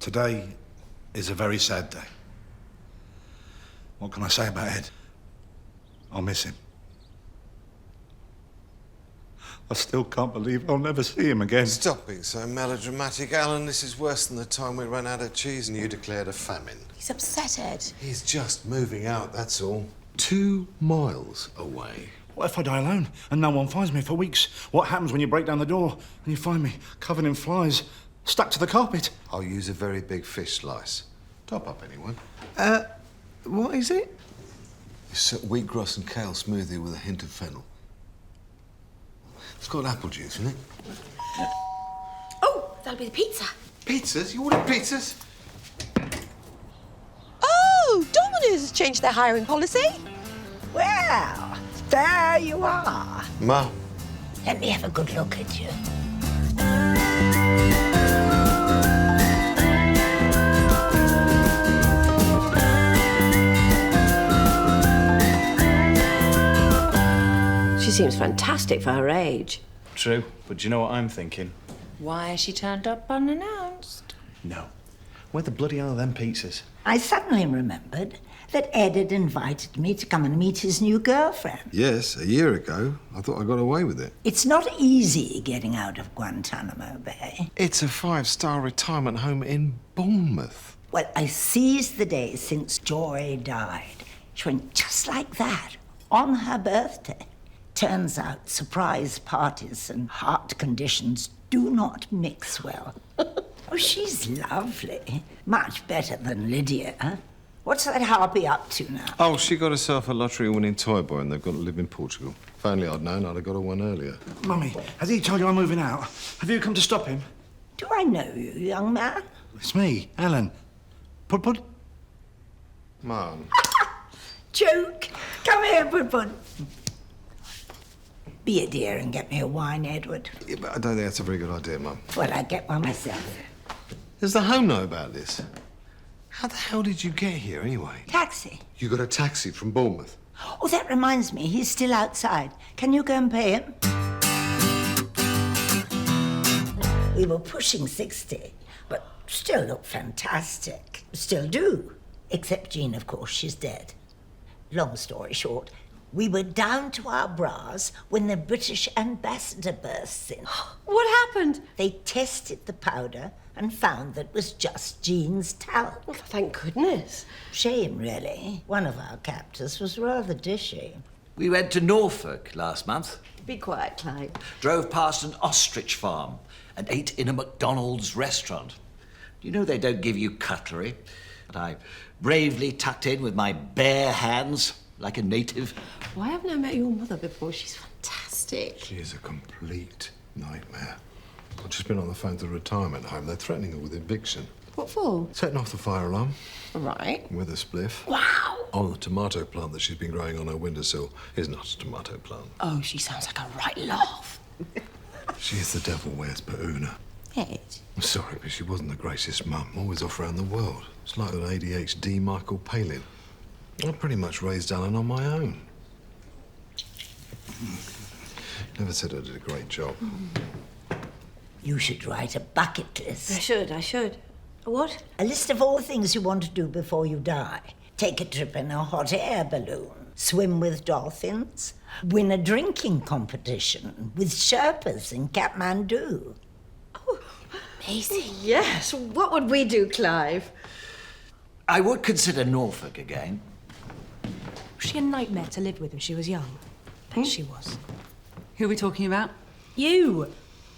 Today is a very sad day. What can I say about Ed? I'll miss him. I still can't believe I'll never see him again. Stop being so melodramatic, Alan. This is worse than the time we ran out of cheese and you declared a famine. He's upset, Ed. He's just moving out, that's all. 2 miles away. What if I die alone and no one finds me for weeks? What happens when you break down the door and you find me covered in flies, stuck to the carpet? I'll use a very big fish slice. Top up, anyone? What is it? It's a wheatgrass and kale smoothie with a hint of fennel. It's got apple juice in it. Oh, that'll be the pizza. Pizzas? You ordered pizzas? Oh, Domino's has changed their hiring policy. Well, there you are. Ma. Let me have a good look at you. She seems fantastic for her age. True, but do you know what I'm thinking? Why has she turned up unannounced? No. Where the bloody hell are them pizzas? I suddenly remembered that Ed had invited me to come and meet his new girlfriend. Yes, a year ago. I thought I got away with it. It's not easy getting out of Guantanamo Bay. It's a 5-star retirement home in Bournemouth. Well, I seized the day since Joy died. She went just like that, on her birthday. Turns out surprise parties and heart conditions do not mix well. Oh, she's lovely. Much better than Lydia. What's that harpy up to now? Oh, she got herself a lottery-winning toy boy and they've got to live in Portugal. If only I'd known, I'd have got her one earlier. Mummy, has he told you I'm moving out? Have you come to stop him? Do I know you, young man? It's me, Alan. Pud. Mum. Joke. Come here, Pud. Be a dear and get me a wine, Edward. Yeah, but I don't think that's a very good idea, Mum. Well, I get one myself. Does the home know about this? How the hell did you get here, anyway? Taxi. You got a taxi from Bournemouth? Oh, that reminds me, he's still outside. Can you go and pay him? We were pushing 60, but still look fantastic. Still do. Except Jean, of course, she's dead. Long story short, we were down to our bras when the British ambassador bursts in. What happened? They tested the powder and found that it was just Jean's talent. Oh, thank goodness. Shame, really. One of our captors was rather dishy. We went to Norfolk last month. Be quiet, Clive. Drove past an ostrich farm and ate in a McDonald's restaurant. You know they don't give you cutlery. But I bravely tucked in with my bare hands like a native. Why haven't I met your mother before? She's fantastic. She is a complete nightmare. I've just been on the phone to the retirement home. They're threatening her with eviction. What for? Setting off the fire alarm. Right. With a spliff. Wow. On the tomato plant that she's been growing on her windowsill is not a tomato plant. Oh, she sounds like a right laugh. She is the devil wears Pauna. Ed. I'm sorry, but she wasn't the greatest mum. Always off around the world. It's like an ADHD Michael Palin. I pretty much raised Alan on my own. Never said I did a great job. You should write a bucket list. I should. What? A list of all the things you want to do before you die. Take a trip in a hot air balloon. Swim with dolphins. Win a drinking competition with Sherpas in Kathmandu. Oh, amazing. Yes. What would we do, Clive? I would consider Norfolk again. Was she a nightmare to live with when she was young? Bet she was. Who are we talking about? You!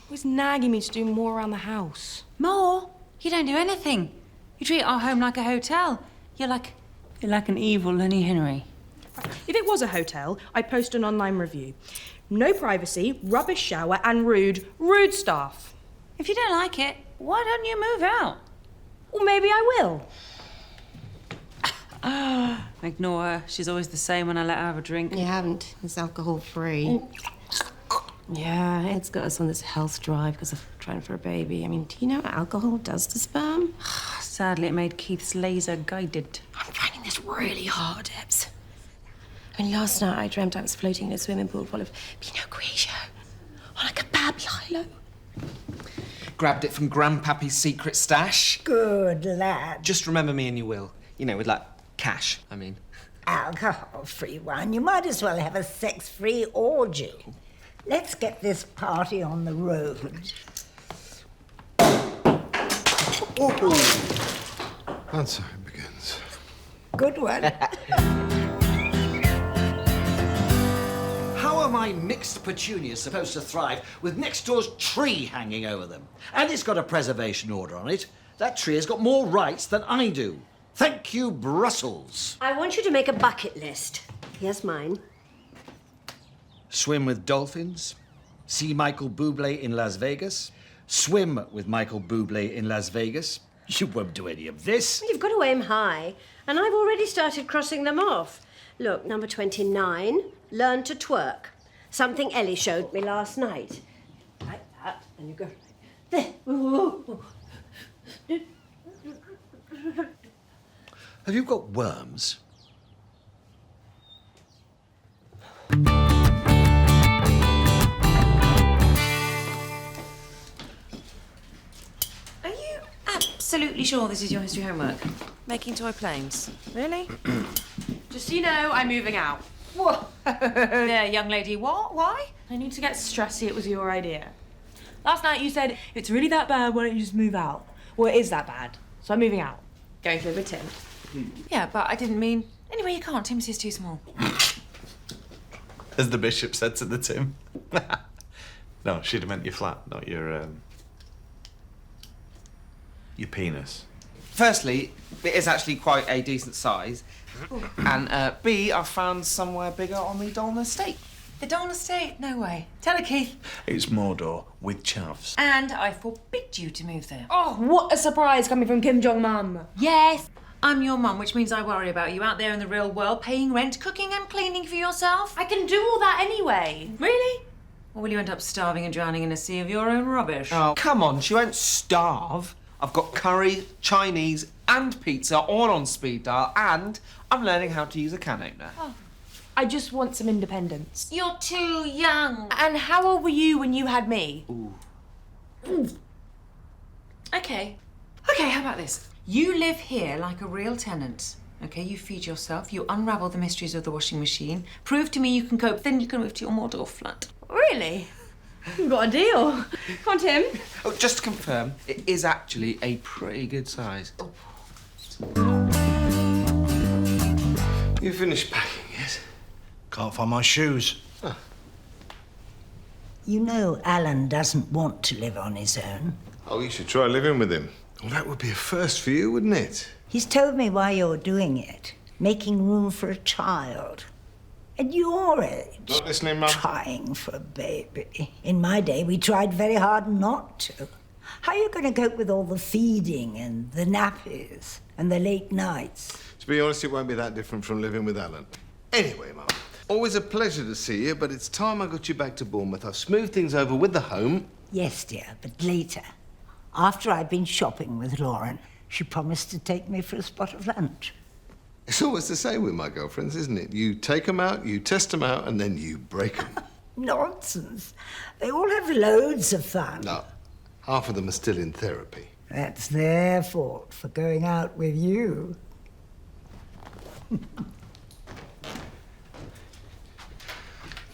Always nagging me to do more around the house. More? You don't do anything. You treat our home like a hotel. You're like an evil Lenny Henry. If it was a hotel, I'd post an online review. No privacy, rubbish shower, and rude staff. If you don't like it, why don't you move out? Or maybe I will. Ignore her. She's always the same when I let her have a drink. You haven't. It's alcohol-free. Yeah, Ed's got us on this health drive because of trying for a baby. I mean, do you know what alcohol does to sperm? Sadly, it made Keith's laser guided. I'm finding this really hard, Ebbs. I mean, last night I dreamt I was floating in a swimming pool full of Pinot Grigio on a kebab lilo. Grabbed it from Grandpappy's secret stash. Good lad. Just remember me and you will. You know, with, like, cash, I mean. Alcohol-free wine. You might as well have a sex-free orgy. Let's get this party on the road. And so it begins. Good one. How are my mixed petunias supposed to thrive with next door's tree hanging over them? And it's got a preservation order on it. That tree has got more rights than I do. Thank you, Brussels. I want you to make a bucket list. Here's mine. Swim with dolphins. See Michael Bublé in Las Vegas. Swim with Michael Bublé in Las Vegas. You won't do any of this. You've got to aim high, and I've already started crossing them off. Look, number 29, learn to twerk. Something Ellie showed me last night. Like that, and you go there. Have you got worms? Are you absolutely sure this is your history homework? Making toy planes? Really? Just so you know, I'm moving out. Whoa! There, young lady, what? Why? I need to get stressy. It was your idea. Last night you said, if it's really that bad, why don't you just move out? Well, it is that bad, so I'm moving out. Going to live with Tim. Yeah, but I didn't mean... Anyway, you can't. Tim's is too small. As the bishop said to the Tim. No, she'd have meant your flat, not your penis. Firstly, it is actually quite a decent size. And B, I found somewhere bigger on the Dolna estate. The Dawn Estate? No way. Tell her, Keith. It's Mordor with chavs. And I forbid you to move there. Oh, what a surprise coming from Kim Jong Mum. Yes, I'm your mum, which means I worry about you out there in the real world, paying rent, cooking and cleaning for yourself. I can do all that anyway. Really? Or will you end up starving and drowning in a sea of your own rubbish? Oh, come on, she won't starve. I've got curry, Chinese and pizza all on speed dial, and I'm learning how to use a can opener. Oh. I just want some independence. You're too young. And how old were you when you had me? Ooh. Okay, how about this? You live here like a real tenant. Okay, you feed yourself, you unravel the mysteries of the washing machine, prove to me you can cope, then you can move to your Mordor flat. Really? You've got a deal. Come on, Tim. Oh, just to confirm, it is actually a pretty good size. You finished packing, yes? Can't find my shoes. Huh. You know Alan doesn't want to live on his own. Oh, you should try living with him. Well, that would be a first for you, wouldn't it? He's told me why you're doing it. Making room for a child. At your age. Not listening, Mum. Trying for a baby. In my day, we tried very hard not to. How are you going to cope with all the feeding and the nappies and the late nights? To be honest, it won't be that different from living with Alan. Anyway, Mum, always a pleasure to see you, but it's time I got you back to Bournemouth. I've smoothed things over with the home. Yes, dear, but later. After I'd been shopping with Lauren, she promised to take me for a spot of lunch. It's always the same with my girlfriends, isn't it? You take them out, you test them out, and then you break them. Nonsense. They all have loads of fun. No, half of them are still in therapy. That's their fault for going out with you.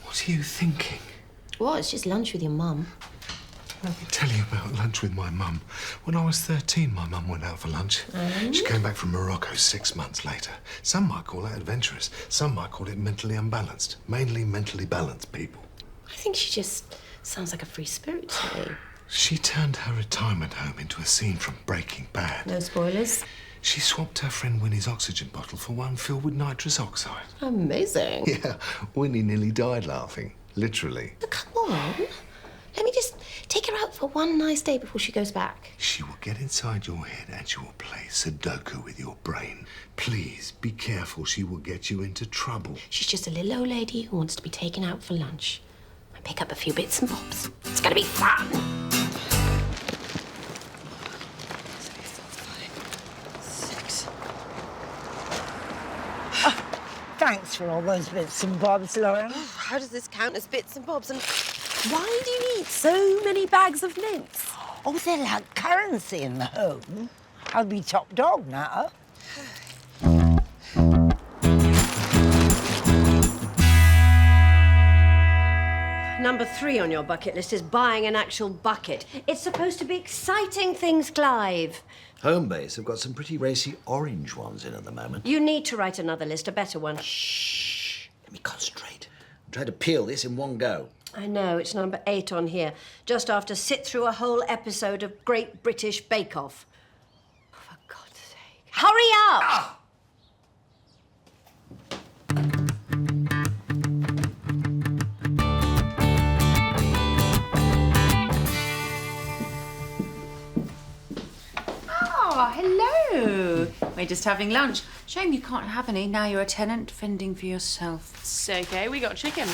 What are you thinking? What? It's just lunch with your mum. Let me tell you about lunch with my mum. When I was 13, my mum went out for lunch. She came back from Morocco 6 months later. Some might call that adventurous. Some might call it mentally unbalanced. Mainly mentally balanced people. I think she just sounds like a free spirit to me. She turned her retirement home into a scene from Breaking Bad. No spoilers. She swapped her friend Winnie's oxygen bottle for one filled with nitrous oxide. Amazing. Yeah, Winnie nearly died laughing. Literally. But come on. Let me just take her out for one nice day before she goes back. She will get inside your head and she will play Sudoku with your brain. Please, be careful. She will get you into trouble. She's just a little old lady who wants to be taken out for lunch. I pick up a few bits and bobs. It's gonna be fun. Thanks for all those bits and bobs, Lauren. How does this count as bits and bobs? And why do you need so many bags of mints? Oh, they're like currency in the home. I'll be top dog now. Number 3 on your bucket list is buying an actual bucket. It's supposed to be exciting things, Clive. Homebase have got some pretty racy orange ones in at the moment. You need to write another list, a better one. Shh. Let me concentrate. I'm trying to peel this in one go. I know, it's number 8 on here. Just after sit through a whole episode of Great British Bake Off. For God's sake. Hurry up! Ah! Oh, hello. We're just having lunch. Shame you can't have any. Now you're a tenant fending for yourself. It's okay, we got chicken.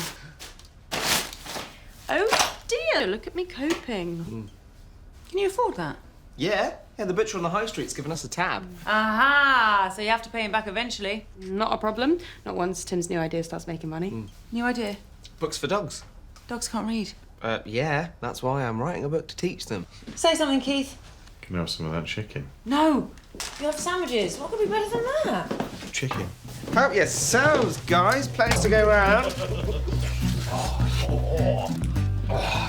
Oh dear, look at me coping. Can you afford that? Yeah, the butcher on the high street's given us a tab. Aha! So you have to pay him back eventually. Not a problem. Not once Tim's new idea starts making money. New idea. Books for dogs. Dogs can't read. Yeah, that's why I'm writing a book to teach them. Say something, Keith. Can you have some of that chicken? No. You have sandwiches. What could be better than that? Chicken. Help yourselves, guys. Plans to go round.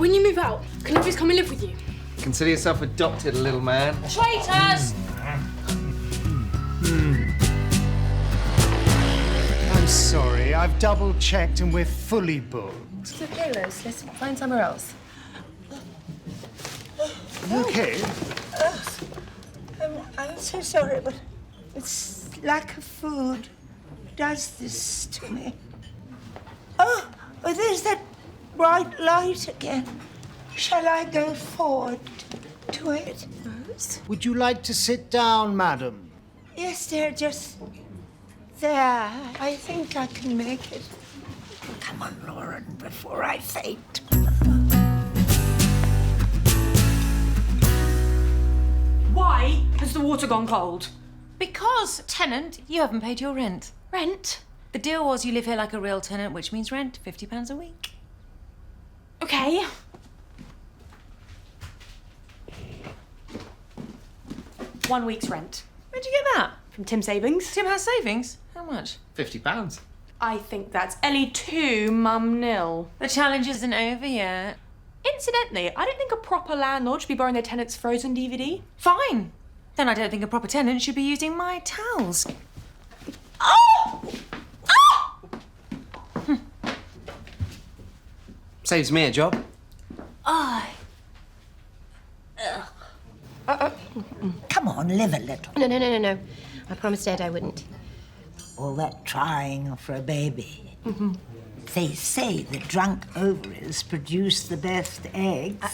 When you move out, can I just come and live with you? Consider yourself adopted, little man. Traitors! I'm sorry, I've double-checked and we're fully booked. It's okay, Rose. Let's find somewhere else. You okay? I'm so sorry, but it's lack of food does this to me. Oh, there's that bright light again. Shall I go forward to it? Rose? Would you like to sit down, madam? Yes, dear, just there. I think I can make it. Come on, Lauren, before I faint. Why has the water gone cold? Because, tenant, you haven't paid your rent. Rent? The deal was you live here like a real tenant, which means rent, £50 a week. Okay. One week's rent. Where'd you get that? From Tim Savings. Tim has savings. How much? £50. I think that's Ellie 2, Mum nil. The challenge isn't over yet. Incidentally, I don't think a proper landlord should be borrowing their tenant's Frozen DVD. Fine. Then I don't think a proper tenant should be using my towels. Oh! Oh! Saves me a job. Come on, live a little. No. I promised Ed I wouldn't. All that trying for a baby. They say the drunk ovaries produce the best eggs.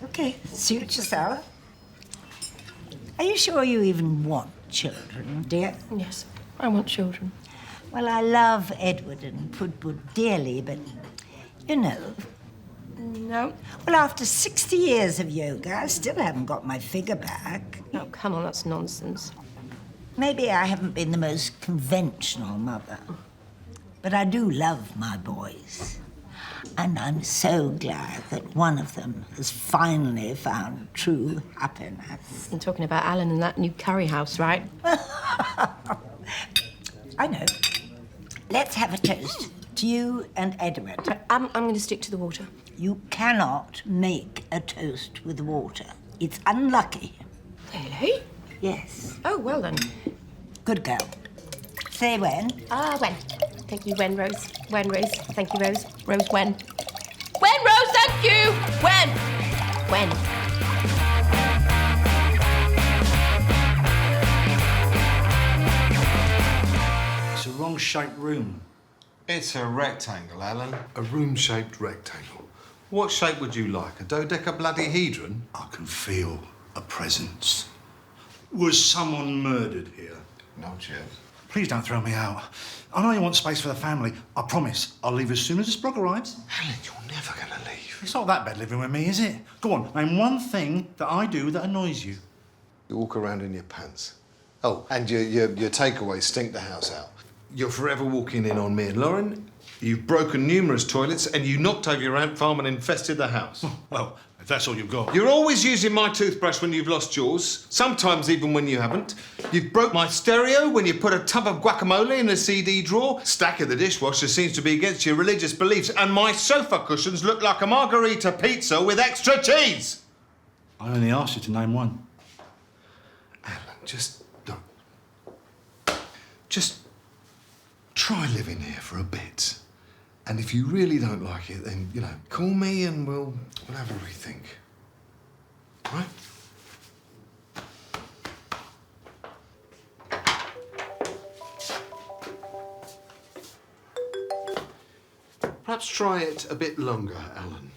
Okay, suit yourself. Are you sure you even want children, dear? Yes, I want children. Well, I love Edward and Pudbud dearly, but, you know... No. Well, after 60 years of yoga, I still haven't got my figure back. Oh, come on, that's nonsense. Maybe I haven't been the most conventional mother, but I do love my boys. And I'm so glad that one of them has finally found true happiness. You're talking about Alan and that new curry house, right? I know. Let's have a toast to you and Edward. I'm going to stick to the water. You cannot make a toast with water. It's unlucky. Really? Yes. Oh, well then. Good girl. Say when. When. Thank you, when, Rose. When, Rose. Thank you, Rose. Rose, when. When, Rose, thank you! When? When? It's a wrong-shaped room. It's a rectangle, Alan. A room-shaped rectangle. What shape would you like? A dodecablodyhedron? I can feel a presence. Was someone murdered here? Not yet. Please don't throw me out. I know you want space for the family. I promise I'll leave as soon as the sprog arrives. Alan, you're never gonna leave. It's not that bad living with me, is it? Go on, name one thing that I do that annoys you. You walk around in your pants. Oh, and your takeaways stink the house out. You're forever walking in on me and Lauren. You've broken numerous toilets and you knocked over your ant farm and infested the house. Well, if that's all you've got. You're always using my toothbrush when you've lost yours, sometimes even when you haven't. You've broke my stereo when you put a tub of guacamole in the CD drawer. Stack in the dishwasher seems to be against your religious beliefs, and my sofa cushions look like a margarita pizza with extra cheese. I only asked you to name one. Alan, just try living here for a bit. And if you really don't like it, then, you know, call me and we'll have a rethink. All right? Perhaps try it a bit longer, Alan.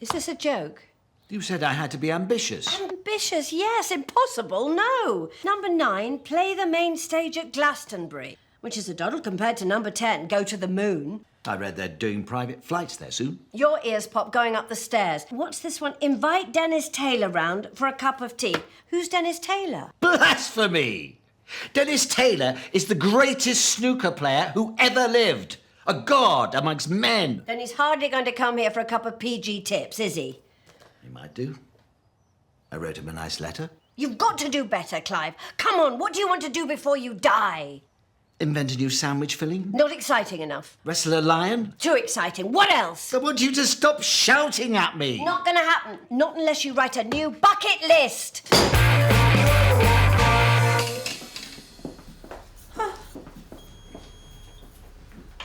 Is this a joke? You said I had to be ambitious. Ambitious, yes. Impossible, no. Number 9, play the main stage at Glastonbury, which is a doddle compared to number 10, go to the moon. I read they're doing private flights there soon. Your ears pop going up the stairs. What's this one? Invite Dennis Taylor round for a cup of tea. Who's Dennis Taylor? Blasphemy! Dennis Taylor is the greatest snooker player who ever lived. A god amongst men. Then he's hardly going to come here for a cup of PG tips, is he? He might do. I wrote him a nice letter. You've got to do better, Clive. Come on, what do you want to do before you die? Invent a new sandwich filling. Not exciting enough. Wrestle a lion. Too exciting. What else? I want you to stop shouting at me. Not gonna happen. Not unless you write a new bucket list.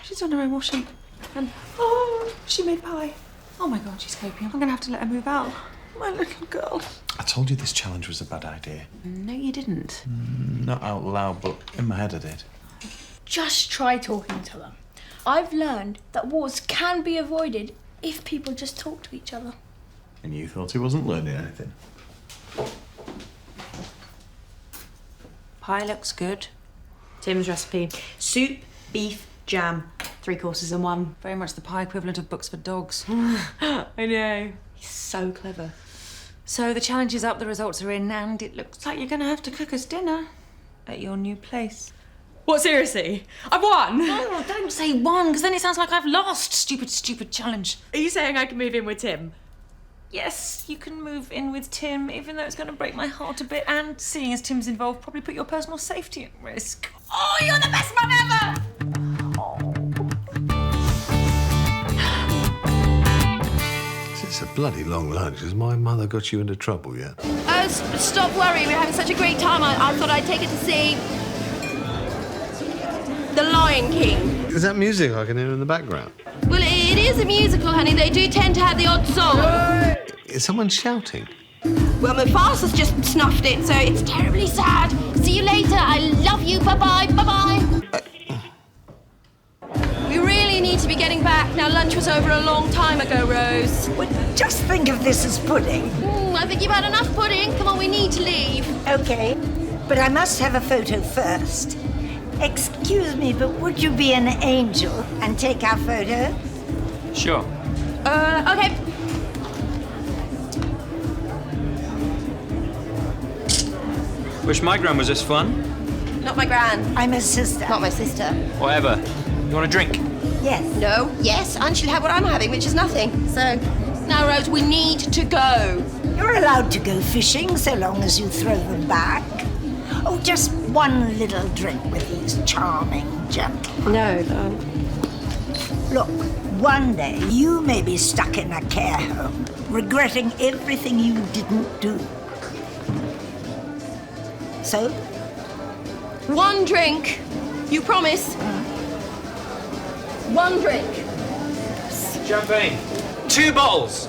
She's done her own washing. And, oh, she made pie. Oh my God, she's coping. I'm gonna have to let her move out. My little girl. I told you this challenge was a bad idea. No, you didn't. Not out loud, but in my head I did. Just try talking to them. I've learned that wars can be avoided if people just talk to each other. And you thought he wasn't learning anything? Pie looks good. Tim's recipe. Soup, beef, jam. 3 courses in one. Very much the pie equivalent of books for dogs. I know. He's so clever. So the challenge is up, the results are in, and it looks like you're gonna have to cook us dinner at your new place. What, seriously? I've won? No, don't say won, because then it sounds like I've lost. Stupid challenge. Are you saying I can move in with Tim? Yes, you can move in with Tim, even though it's going to break my heart a bit, and seeing as Tim's involved, probably put your personal safety at risk. Oh, you're the best mum ever! It's a bloody long lunch. Has my mother got you into trouble yet? Oh, stop worrying. We're having such a great time. I thought I'd take her to see The Lion King. Is that music I can hear in the background? Well, it is a musical, honey. They do tend to have the odd song. Is someone shouting? Well, Mufasa's just snuffed it, so it's terribly sad. See you later. I love you. Bye-bye. Bye-bye. We really need to be getting back. Now, lunch was over a long time ago, Rose. Well, just think of this as pudding. I think you've had enough pudding. Come on, we need to leave. OK, but I must have a photo first. Excuse me, but would you be an angel and take our photo? Sure. OK. Wish my gran was this fun. Not my gran. I'm her sister. Not my sister. Whatever. You want a drink? Yes. No. Yes, and she'll have what I'm having, which is nothing. So, now, Rose, we need to go. You're allowed to go fishing so long as you throw them back. Oh, just one little drink with these charming gentlemen. No, darling. Look, one day you may be stuck in a care home, regretting everything you didn't do. So? One drink. You promise? One drink. Champagne. 2 bottles.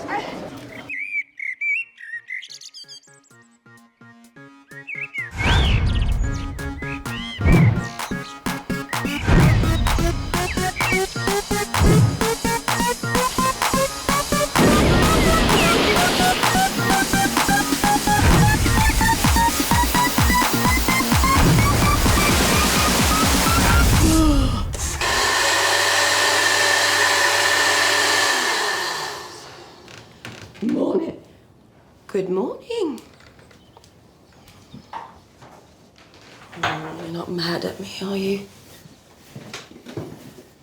Morning. Good morning. You're not mad at me, are you?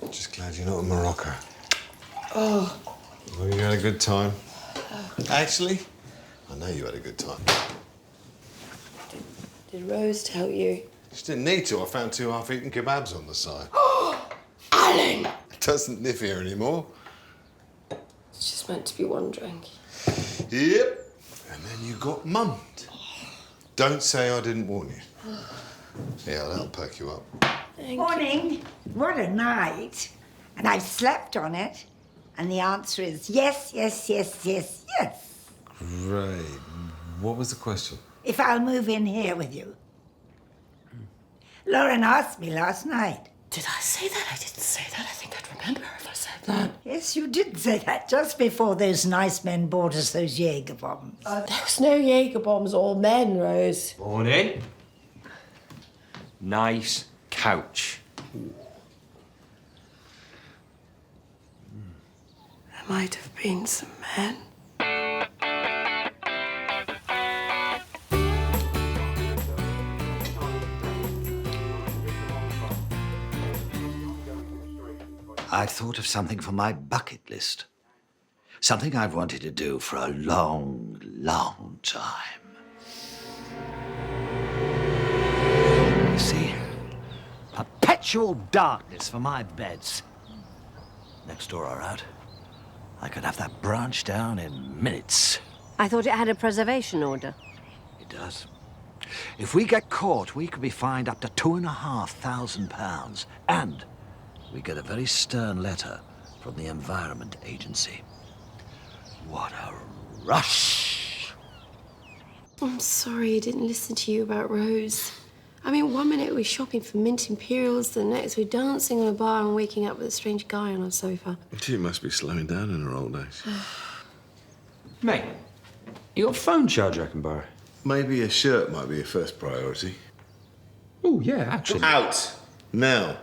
Just glad you're not in Morocco. Oh, Well, you had a good time. Actually, I know you had a good time. Did Rose tell you? She didn't need to. I found 2 half-eaten kebabs on the side. Alan! Doesn't live here anymore. It's just meant to be one drink. Yep. And then you got mummed. Don't say I didn't warn you. Yeah, that'll perk you up. Morning. What a night. And I've slept on it. And the answer is yes, yes, yes, yes, yes. Great. What was the question? If I'll move in here with you. Lauren asked me last night. Did I say that? I didn't say that. I think I'd remember if I said that. Yes, you did say that just before those nice men bought us those Jaeger bombs. There was no Jaeger bombs or men, Rose. Morning. Nice couch. There might have been some men. I'd thought of something for my bucket list. Something I've wanted to do for a long, long time. You see, perpetual darkness for my beds. Next door or out, I could have that branch down in minutes. I thought it had a preservation order. It does. If we get caught, we could be fined up to £2,500. And we get a very stern letter from the Environment Agency. What a rush! I'm sorry I didn't listen to you about Rose. I mean, one minute we're shopping for mint imperials, the next we're dancing on a bar and waking up with a strange guy on our sofa. She must be slowing down in her old age. Mate, you got a phone charger I can borrow? Maybe a shirt might be your first priority. Oh, yeah, actually. Out! Now.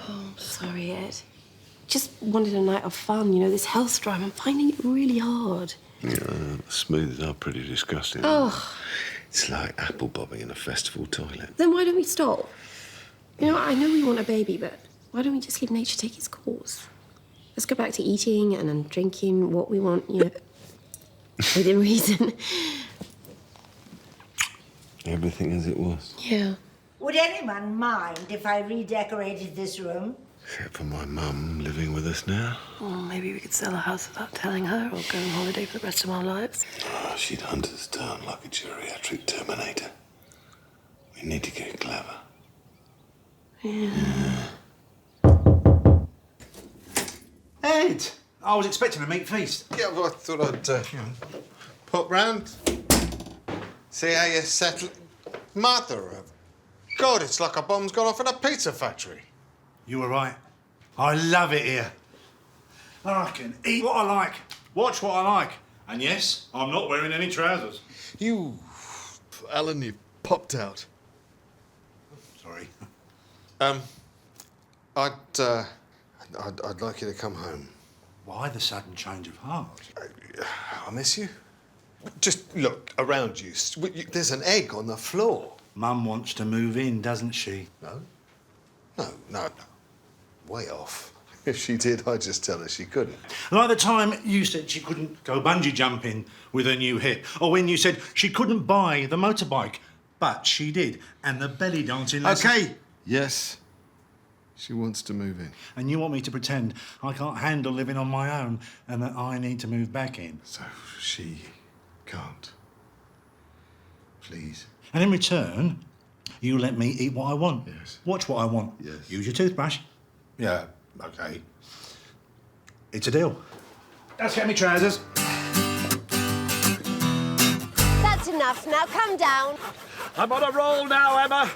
Oh, I'm sorry, Ed. Just wanted a night of fun, you know, this health drive. I'm finding it really hard. Yeah, the smoothies are pretty disgusting. Oh. It's like apple bobbing in a festival toilet. Then why don't we stop? You know, I know we want a baby, but why don't we just leave nature take its course? Let's go back to eating and then drinking what we want, you know, within reason. Everything as it was. Yeah. Would anyone mind if I redecorated this room? Except for my mum living with us now. Well, maybe we could sell the house without telling her or go on holiday for the rest of our lives. Oh, she'd hunt us down like a geriatric Terminator. We need to get clever. Yeah. Ed! I was expecting a meat feast. Yeah, well, I thought I'd, pop round. See how you settle. Mother of God, it's like a bomb's gone off in a pizza factory. You were right. I love it here. I can eat what I like, watch what I like. And yes, I'm not wearing any trousers. You, Alan, you popped out. Sorry. I'd like you to come home. Why the sudden change of heart? I miss you. Just look around you. There's an egg on the floor. Mum wants to move in, doesn't she? No. Way off. If she did, I'd just tell her she couldn't. Like the time you said she couldn't go bungee jumping with her new hip. Or when you said she couldn't buy the motorbike, but she did. And the belly dancing lesson. Okay. Yes. She wants to move in. And you want me to pretend I can't handle living on my own and that I need to move back in. So she can't. Please. And in return, you let me eat what I want. Yes. Watch what I want. Yes. Use your toothbrush. Yeah, okay. It's a deal. Let's get me trousers. That's enough. Now come down. I'm on a roll now, Emma.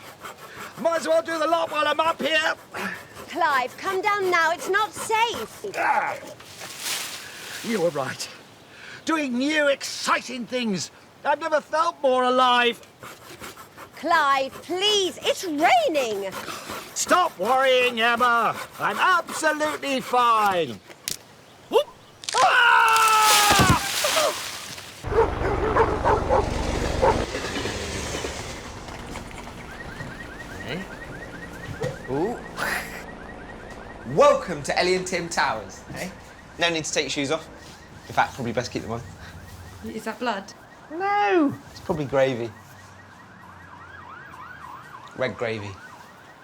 Might as well do the lot while I'm up here. Clive, come down now. It's not safe. You were right. Doing new, exciting things. I've never felt more alive. Clive, please. It's raining. Stop worrying, Emma. I'm absolutely fine. Whoop. Ah! Ooh. Welcome to Ellie and Tim Towers, eh? No need to take your shoes off. In fact, probably best keep them on. Is that blood? No, it's probably gravy. Red gravy.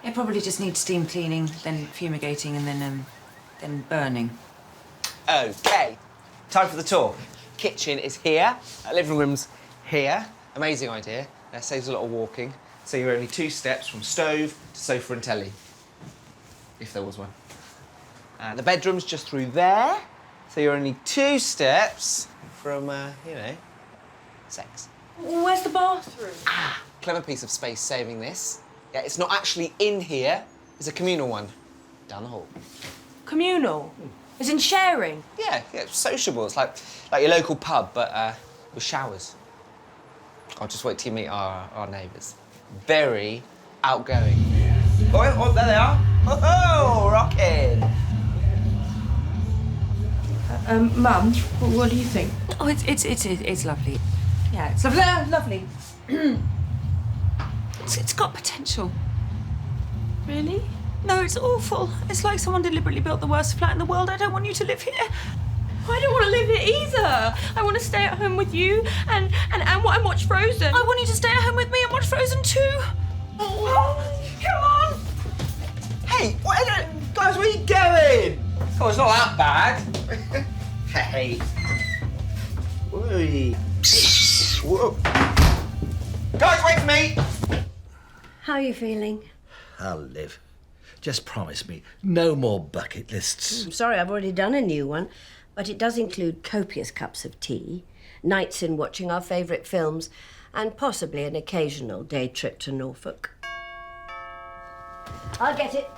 It probably just needs steam cleaning, then fumigating, and then burning. Okay, time for the tour. Kitchen is here, living room's here. Amazing idea. That saves a lot of walking. So you're only 2 steps from stove to sofa and telly, if there was one. The bedroom's just through there. So you're only 2 steps from, you know, sex. Where's the bathroom? Clever piece of space saving this. Yeah, it's not actually in here. It's a communal one. Down the hall. Communal? As in sharing? Yeah, it's sociable. It's like your local pub, but with showers. I'll just wait till you meet our neighbours. Very outgoing. Oh, there they are. Oh, rocking. Mum, what do you think? Oh, it's lovely. Yeah, it's lovely. Lovely. It's got potential. Really? No, it's awful. It's like someone deliberately built the worst flat in the world. I don't want you to live here. I don't want to live here either. I want to stay at home with you and watch Frozen. I want you to stay at home with me and watch Frozen too. Oh, come on. Hey, guys, where are you going? Oh, it's not that bad. Hey. Whee. Whoa. Guys, wait for me! How are you feeling? I'll live. Just promise me, no more bucket lists. I'm sorry, I've already done a new one, but it does include copious cups of tea, nights in watching our favourite films, and possibly an occasional day trip to Norfolk. I'll get it.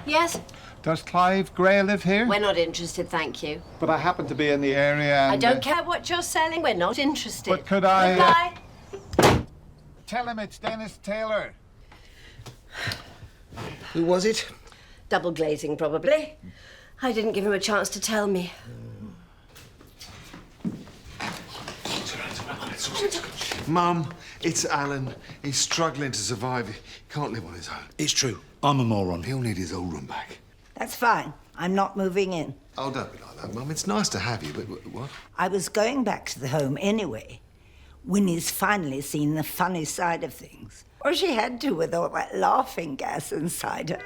Yes? Does Clive Gray live here? We're not interested, thank you. But I happen to be in the area and... I don't care what you're selling, we're not interested. But could I... Goodbye. Tell him it's Dennis Taylor. Who was it? Double glazing, probably. I didn't give him a chance to tell me. Mum, it's Alan. He's struggling to survive. He can't live on his own. It's true. I'm a moron. He'll need his old room back. That's fine. I'm not moving in. Oh, don't be like that, Mum. It's nice to have you, but what? I was going back to the home anyway. Winnie's finally seen the funny side of things. Or she had to with all that laughing gas inside her.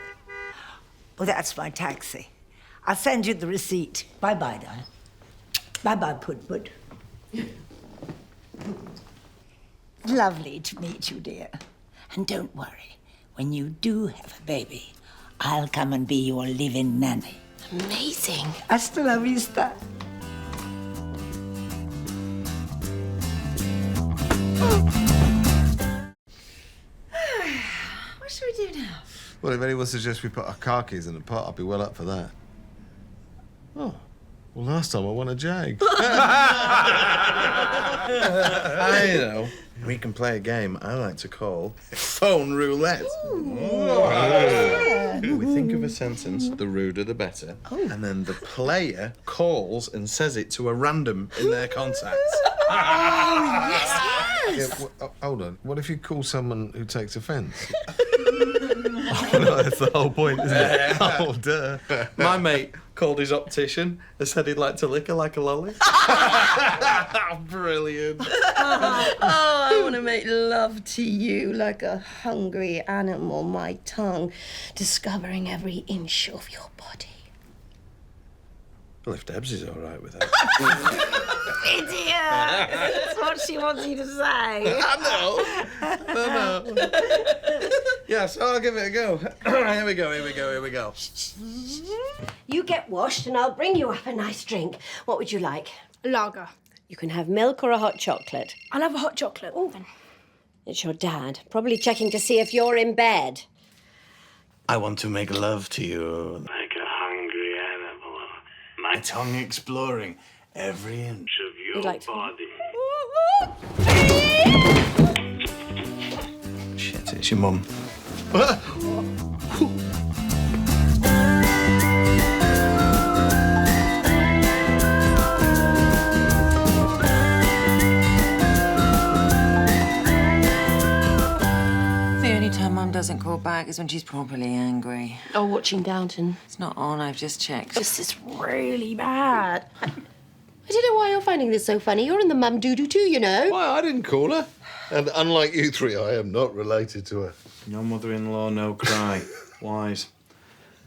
Well, that's my taxi. I'll send you the receipt. Bye-bye, darling. Bye-bye, Pud-Pud. Lovely to meet you, dear. And don't worry, when you do have a baby, I'll come and be your live-in nanny. Amazing. Hasta la vista. What should we do now? Well, if anyone suggests we put our car keys in the pot, I'll be well up for that. Oh. Well, last time I won a Jag. I know. We can play a game I like to call phone roulette. We think of a sentence, the ruder the better, and then the player calls and says it to a random in their contacts. Oh, yes. Yeah, hold on. What if you call someone who takes offence? Oh, no, that's the whole point, isn't it? Oh, duh. My mate called his optician and said he'd like to lick her like a lolly. Brilliant. Oh, I want to make love to you like a hungry animal, my tongue discovering every inch of your body. Well, if Debs is all right with that. Idiot! That's what she wants you to say. I know. Yeah, so I'll give it a go. Here we go. You get washed and I'll bring you up a nice drink. What would you like? Lager. You can have milk or a hot chocolate. I'll have a hot chocolate. Oh, then. It's your dad, probably checking to see if you're in bed. I want to make love to you like a hungry animal. My tongue exploring every inch of your body. Shit, it's your mum. The only time Mum doesn't call back is when she's properly angry. Oh, watching Downton. It's not on, I've just checked. This is really bad. I don't know why you're finding this so funny. You're in the mum doo-doo too, you know. Why, I didn't call her. And unlike you three, I am not related to her. No mother-in-law, no cry. Wise.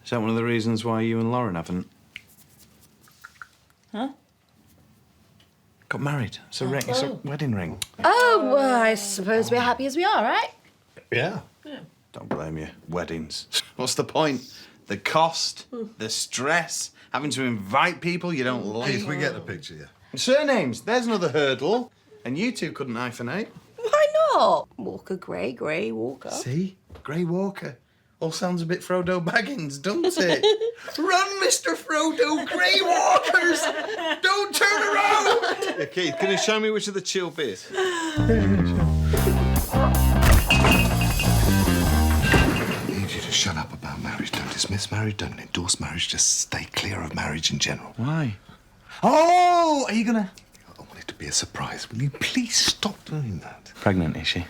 Is that one of the reasons why you and Lauren haven't? Huh? Got married. It's a ring. It's a wedding ring. Oh, well, I suppose we're happy as we are, right? Yeah. Don't blame you. Weddings. What's the point? The cost, the stress, having to invite people you don't like. Keith, we get the picture, yeah. Surnames. There's another hurdle. And you two couldn't hyphenate. Why not? Walker Grey, Grey Walker. See? Grey Walker. All sounds a bit Frodo Baggins, doesn't it? Run, Mr. Frodo, Grey Walkers! Don't turn around! Yeah, Keith, can you show me which of the chilp is? I need you to shut up about marriage. Don't dismiss marriage, don't endorse marriage. Just stay clear of marriage in general. Why? Oh, are you gonna... I want it to be a surprise. Will you please stop doing that? Pregnant, is she?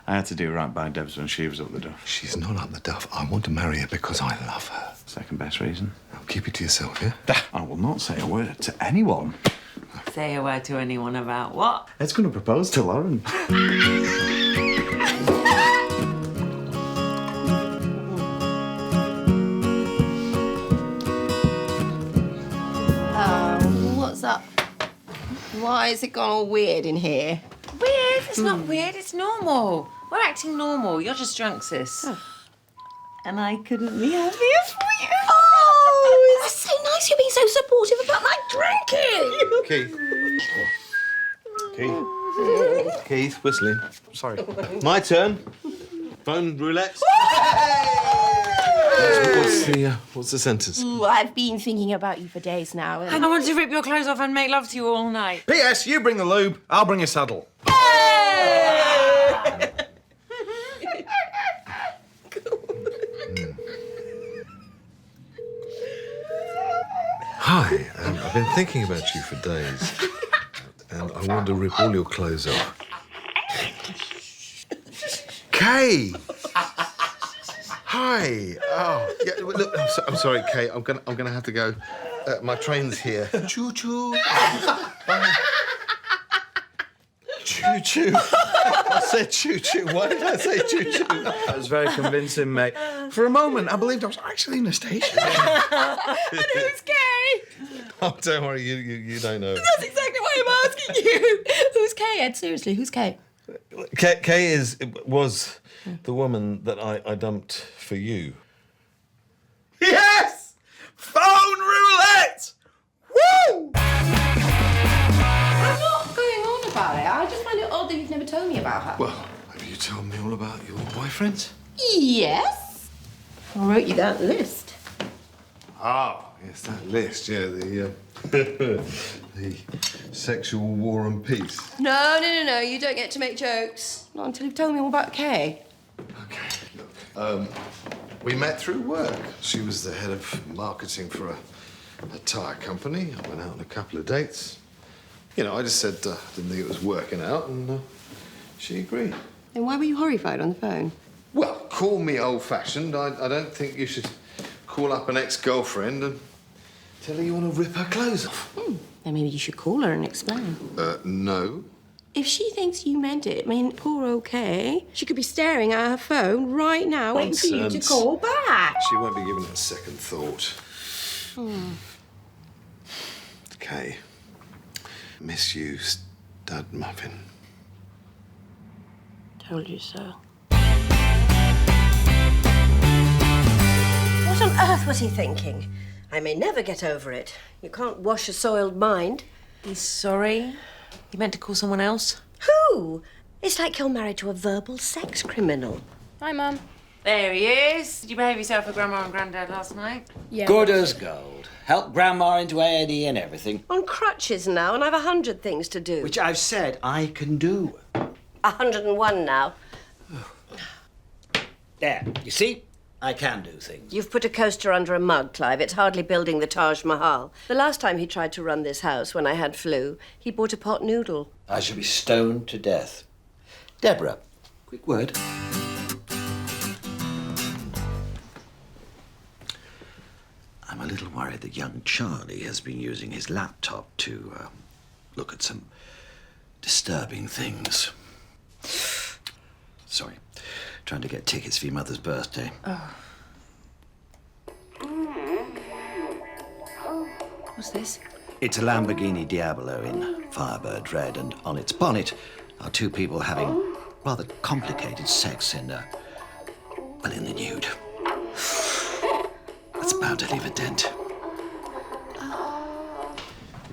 I had to do right by Debs when she was up the duff. She's not up the duff. I want to marry her because I love her. Second best reason. Now, keep it to yourself, yeah? I will not say a word to anyone. Say a word to anyone about what? Ed's going to propose to Lauren. What's up? Why has it gone all weird in here? Weird? It's not weird, it's normal. We're acting normal. You're just drunk, sis. Oh. And I couldn't be happier for you. Oh, it's so nice you're being so supportive about my drinking. Keith. Keith, whistling. Sorry. My turn. Phone roulette. What's the sentence? Ooh, I've been thinking about you for days now. I want to rip your clothes off and make love to you all night. P.S. You bring the lube, I'll bring a saddle. Hi, I've been thinking about you for days. And I want to rip all your clothes off. Kay! Hi. Oh, yeah. Look, I'm sorry, Kay. I'm gonna have to go. My train's here. Choo choo. Bye. Choo choo. I said choo choo. Why did I say choo choo? That was very convincing, mate. For a moment, I believed I was actually in a station. And who's Kay? Oh, don't worry. You don't know. That's exactly why I'm asking you. Who's Kay, Ed? Seriously, who's Kay? Kay was the woman that I dumped for you. Yes! Phone roulette! Woo! I'm not going on about it. I just find it odd that you've never told me about her. Well, have you told me all about your boyfriend? Yes. I wrote you that list. Ah, yes, that list, yeah, the sexual war and peace. No. You don't get to make jokes. Not until you've told me all about Kay. Okay, look. We met through work. She was the head of marketing for a tyre company. I went out on a couple of dates. You know, I just said didn't think it was working out, and she agreed. Then why were you horrified on the phone? Well, call me old-fashioned. I don't think you should call up an ex-girlfriend and tell her you want to rip her clothes off. Then maybe you should call her and explain. No. If she thinks you meant it, I mean, poor old Kay, she could be staring at her phone right now waiting for you to call back. She won't be giving it a second thought. Kay, miss you, stud muffin. Told you so. What on earth was he thinking? I may never get over it. You can't wash a soiled mind. He's sorry. You meant to call someone else? Who? It's like you're married to a verbal sex criminal. Hi, Mum. There he is. Did you behave yourself for Grandma and Granddad last night? Yeah. Good as gold. Help Grandma into A&E and everything. On crutches now, and I've 100 things to do. Which I've said I can do. 101 now. There, you see? I can do things. You've put a coaster under a mug, Clive. It's hardly building the Taj Mahal. The last time he tried to run this house, when I had flu, he bought a pot noodle. I shall be stoned to death. Deborah, quick word. a little worried that young Charlie has been using his laptop to look at some disturbing things. Sorry, trying to get tickets for your mother's birthday. Oh. What's this? It's a Lamborghini Diablo in Firebird Red, and on its bonnet are two people having rather complicated sex in the nude. That's bound to leave a dent.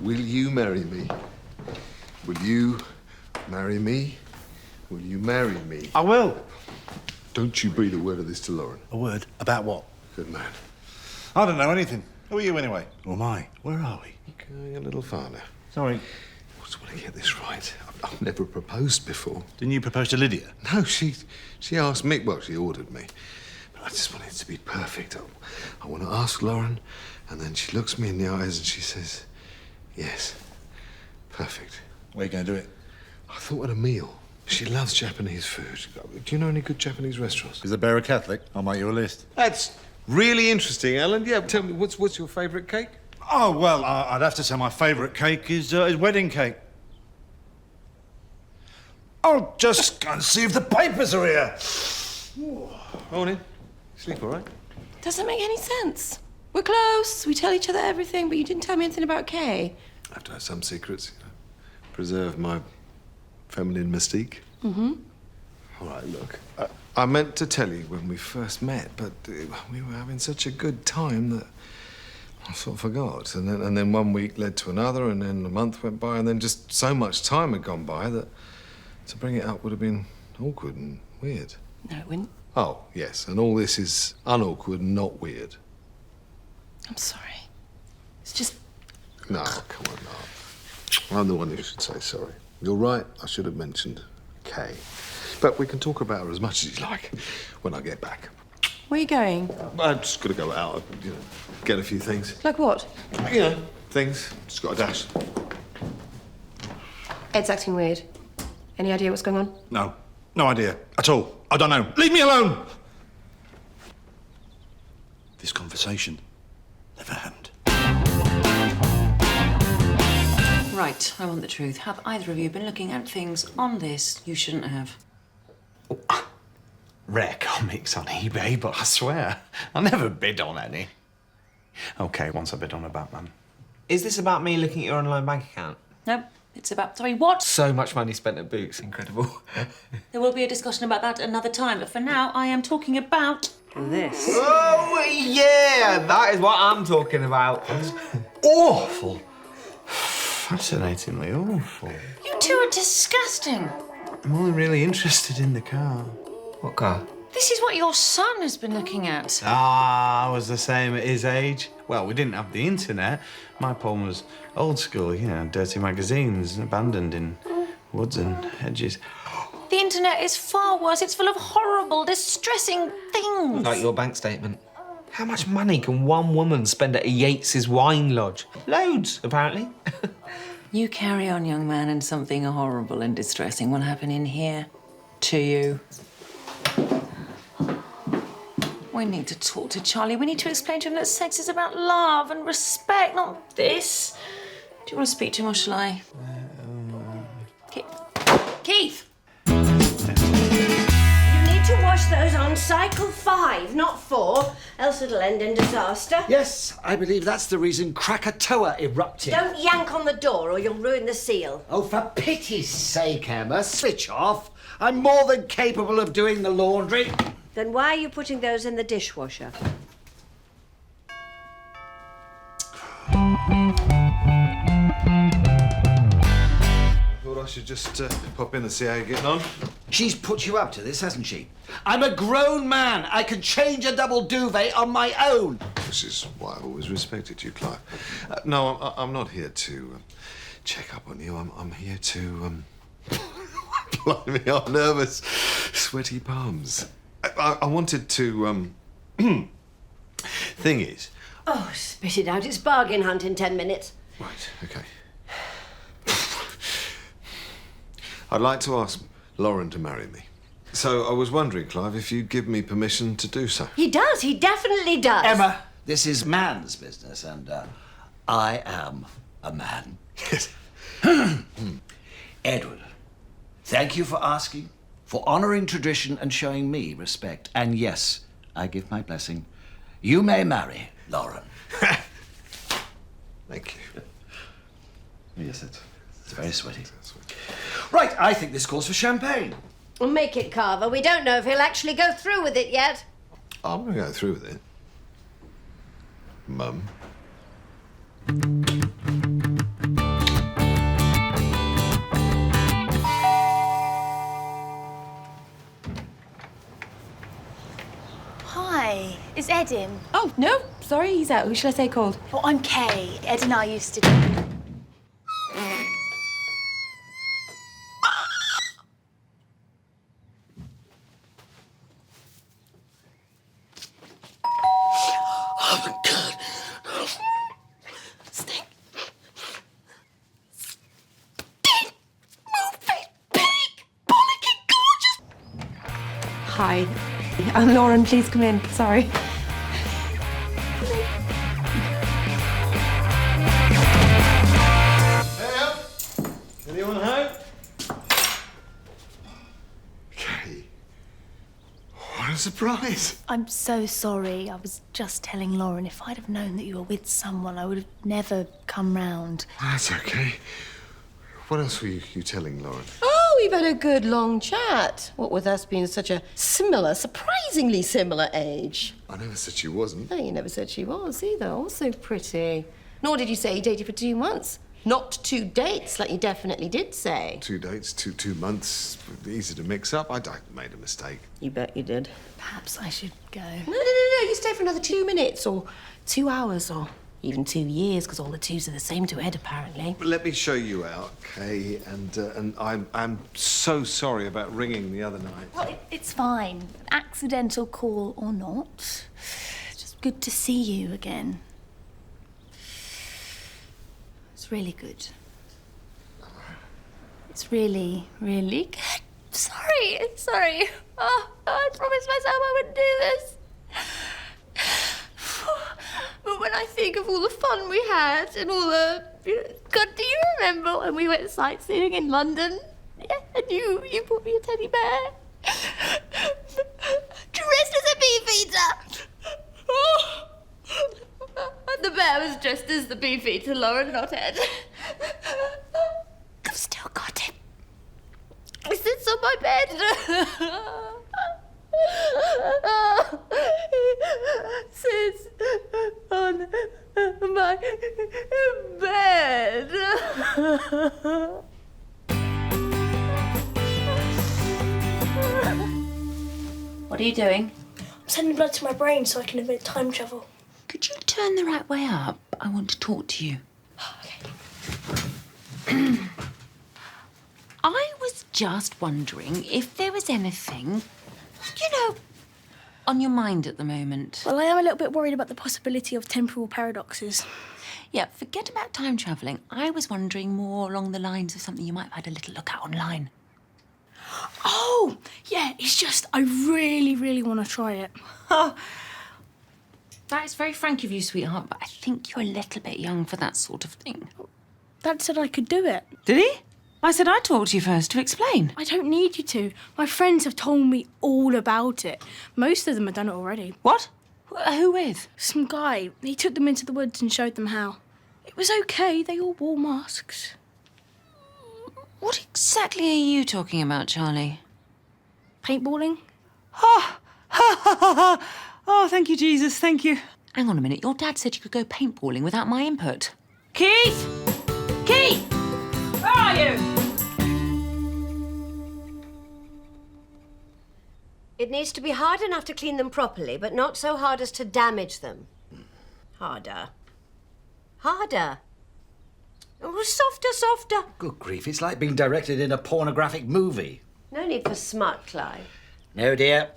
Will you marry me? Will you marry me? Will you marry me? I will. Don't you breathe a word of this to Lauren. A word? About what? Good man. I don't know anything. Who are you anyway? Or am I? Where are we? Going a little far now. Sorry. I just want to get this right. I've never proposed before. Didn't you propose to Lydia? No, she asked me. Well, she ordered me. But I just want it to be perfect. I want to ask Lauren, and then she looks me in the eyes and she says, yes. Perfect. Where are you going to do it? I thought at a meal. She loves Japanese food. Do you know any good Japanese restaurants? Is the bear a Catholic? I'll make you a list. That's really interesting, Alan. Yeah, tell me, what's your favourite cake? Oh, well, I'd have to say my favourite cake is wedding cake. I'll just go and see if the papers are here. Morning. Sleep all right? Doesn't make any sense. We're close. We tell each other everything, but you didn't tell me anything about Kay. I have to have some secrets, you know. Preserve my feminine mystique. Mm-hmm. All right, look. I meant to tell you when we first met, but we were having such a good time that I sort of forgot. And then 1 week led to another, and then a month went by, and then just so much time had gone by that to bring it up would have been awkward and weird. No, it wouldn't. Oh, yes, and all this is unawkward and not weird. I'm sorry. It's just... No, come on, no. I'm the one who should say sorry. You're right, I should have mentioned Kay. But we can talk about her as much as you like when I get back. Where are you going? I've just got to go out, you know, get a few things. Like what? You know, things. Just got a dash. Ed's acting weird. Any idea what's going on? No. No idea. At all. I don't know. Leave me alone! This conversation never happened. Right, I want the truth. Have either of you been looking at things on this you shouldn't have? Rare comics on eBay, but I swear, I never bid on any. Okay, once I bid on a Batman. Is this about me looking at your online bank account? No, it's about... Sorry, what? So much money spent at Boots, incredible. There will be a discussion about that another time, but for now, I am talking about this. Oh, yeah, that is what I'm talking about. Awful. Fascinatingly awful. You two are disgusting. I'm only really interested in the car. What car? This is what your son has been looking at. Ah, I was the same at his age. Well, we didn't have the internet. My porn was old school, you know, dirty magazines, abandoned in woods and hedges. The internet is far worse. It's full of horrible, distressing things. Like your bank statement. How much money can one woman spend at a Yates's wine lodge? Loads, apparently. You carry on, young man, and something horrible and distressing will happen in here to you. We need to talk to Charlie. We need to explain to him that sex is about love and respect, not this. Do you want to speak to him or shall I? Keith! You need to wash those on cycle 5, not 4, else it'll end in disaster. Yes, I believe that's the reason Krakatoa erupted. Don't yank on the door or you'll ruin the seal. Oh, for pity's sake, Emma, switch off. I'm more than capable of doing the laundry. Then why are you putting those in the dishwasher? I thought I should just pop in and see how you're getting on. She's put you up to this, hasn't she? I'm a grown man. I can change a double duvet on my own. This is why I've always respected you, Clive. No, I'm not here to check up on you. I'm here to... Blimey, I'm nervous. Sweaty palms. I wanted to... Thing is... Oh, spit it out. It's bargain hunt in 10 minutes. Right, OK. I'd like to ask Lauren to marry me. So I was wondering, Clive, if you'd give me permission to do so. He does. He definitely does. Emma, This is man's business, and I am a man. Yes. Edward, thank you for asking, for honouring tradition and showing me respect. And yes, I give my blessing. You may marry Lauren. Thank you. Yes, it's very sweaty. Right, I think this calls for champagne. Well, make it, Carver. We don't know if he'll actually go through with it yet. I'm going to go through with it. Mum. Hi, is Ed in? Oh, no, sorry, he's out. Who should I say called? Well, I'm Kay. Ed and I used to do. Oh, my God. Stink. Hi. I'm Lauren, please come in. Sorry. Anyone home? Kay. What a surprise. I'm so sorry. I was just telling Lauren if I'd have known that you were with someone, I would have never come round. That's okay. What else were you telling Lauren? Oh, we've had a good long chat. What with us being such a similar, surprisingly similar age. I never said she wasn't. No, you never said she was either. Also pretty. Nor did you say you dated for 2 months. Not 2 dates, like you definitely did say. 2 dates, two months. Easy to mix up. I made a mistake. You bet you did. Perhaps I should go. No. You stay for another 2 minutes or 2 hours or even 2 years, because all the twos are the same to Ed, apparently. Let me show you out, Kay. And I'm so sorry about ringing the other night. Well, it's fine. Accidental call or not. Just good to see you again. It's really good. It's really, really good. Sorry. Oh, I promised myself I wouldn't do this. But when I think of all the fun we had and all the... God, do you remember when we went sightseeing in London? Yeah, and you bought me a teddy bear. Dressed as a beefeater. Oh. And the bear was dressed as the beefeater, Lauren, not Ed. I've still got it. It sits on my bed. Sits on my bed. What are you doing? I'm sending blood to my brain so I can invent time travel. Could you turn the right way up? I want to talk to you. I was just wondering if there was anything, on your mind at the moment. Well, I am a little bit worried about the possibility of temporal paradoxes. Yeah, forget about time travelling. I was wondering more along the lines of something you might have had a little look at online. Oh, yeah, it's just I really, really want to try it. That is very frank of you, sweetheart, but I think you're a little bit young for that sort of thing. Dad said I could do it. Did he? I said I'd talk to you first to explain. I don't need you to. My friends have told me all about it. Most of them have done it already. What? Who with? Some guy. He took them into the woods and showed them how. It was okay. They all wore masks. What exactly are you talking about, Charlie? Paintballing. Oh, thank you, Jesus, thank you. Hang on a minute, your dad said you could go paintballing without my input. Keith! Keith! Where are you? It needs to be hard enough to clean them properly, but not so hard as to damage them. Harder. Oh, softer. Good grief, it's like being directed in a pornographic movie. No need for smut, Clive. No, dear.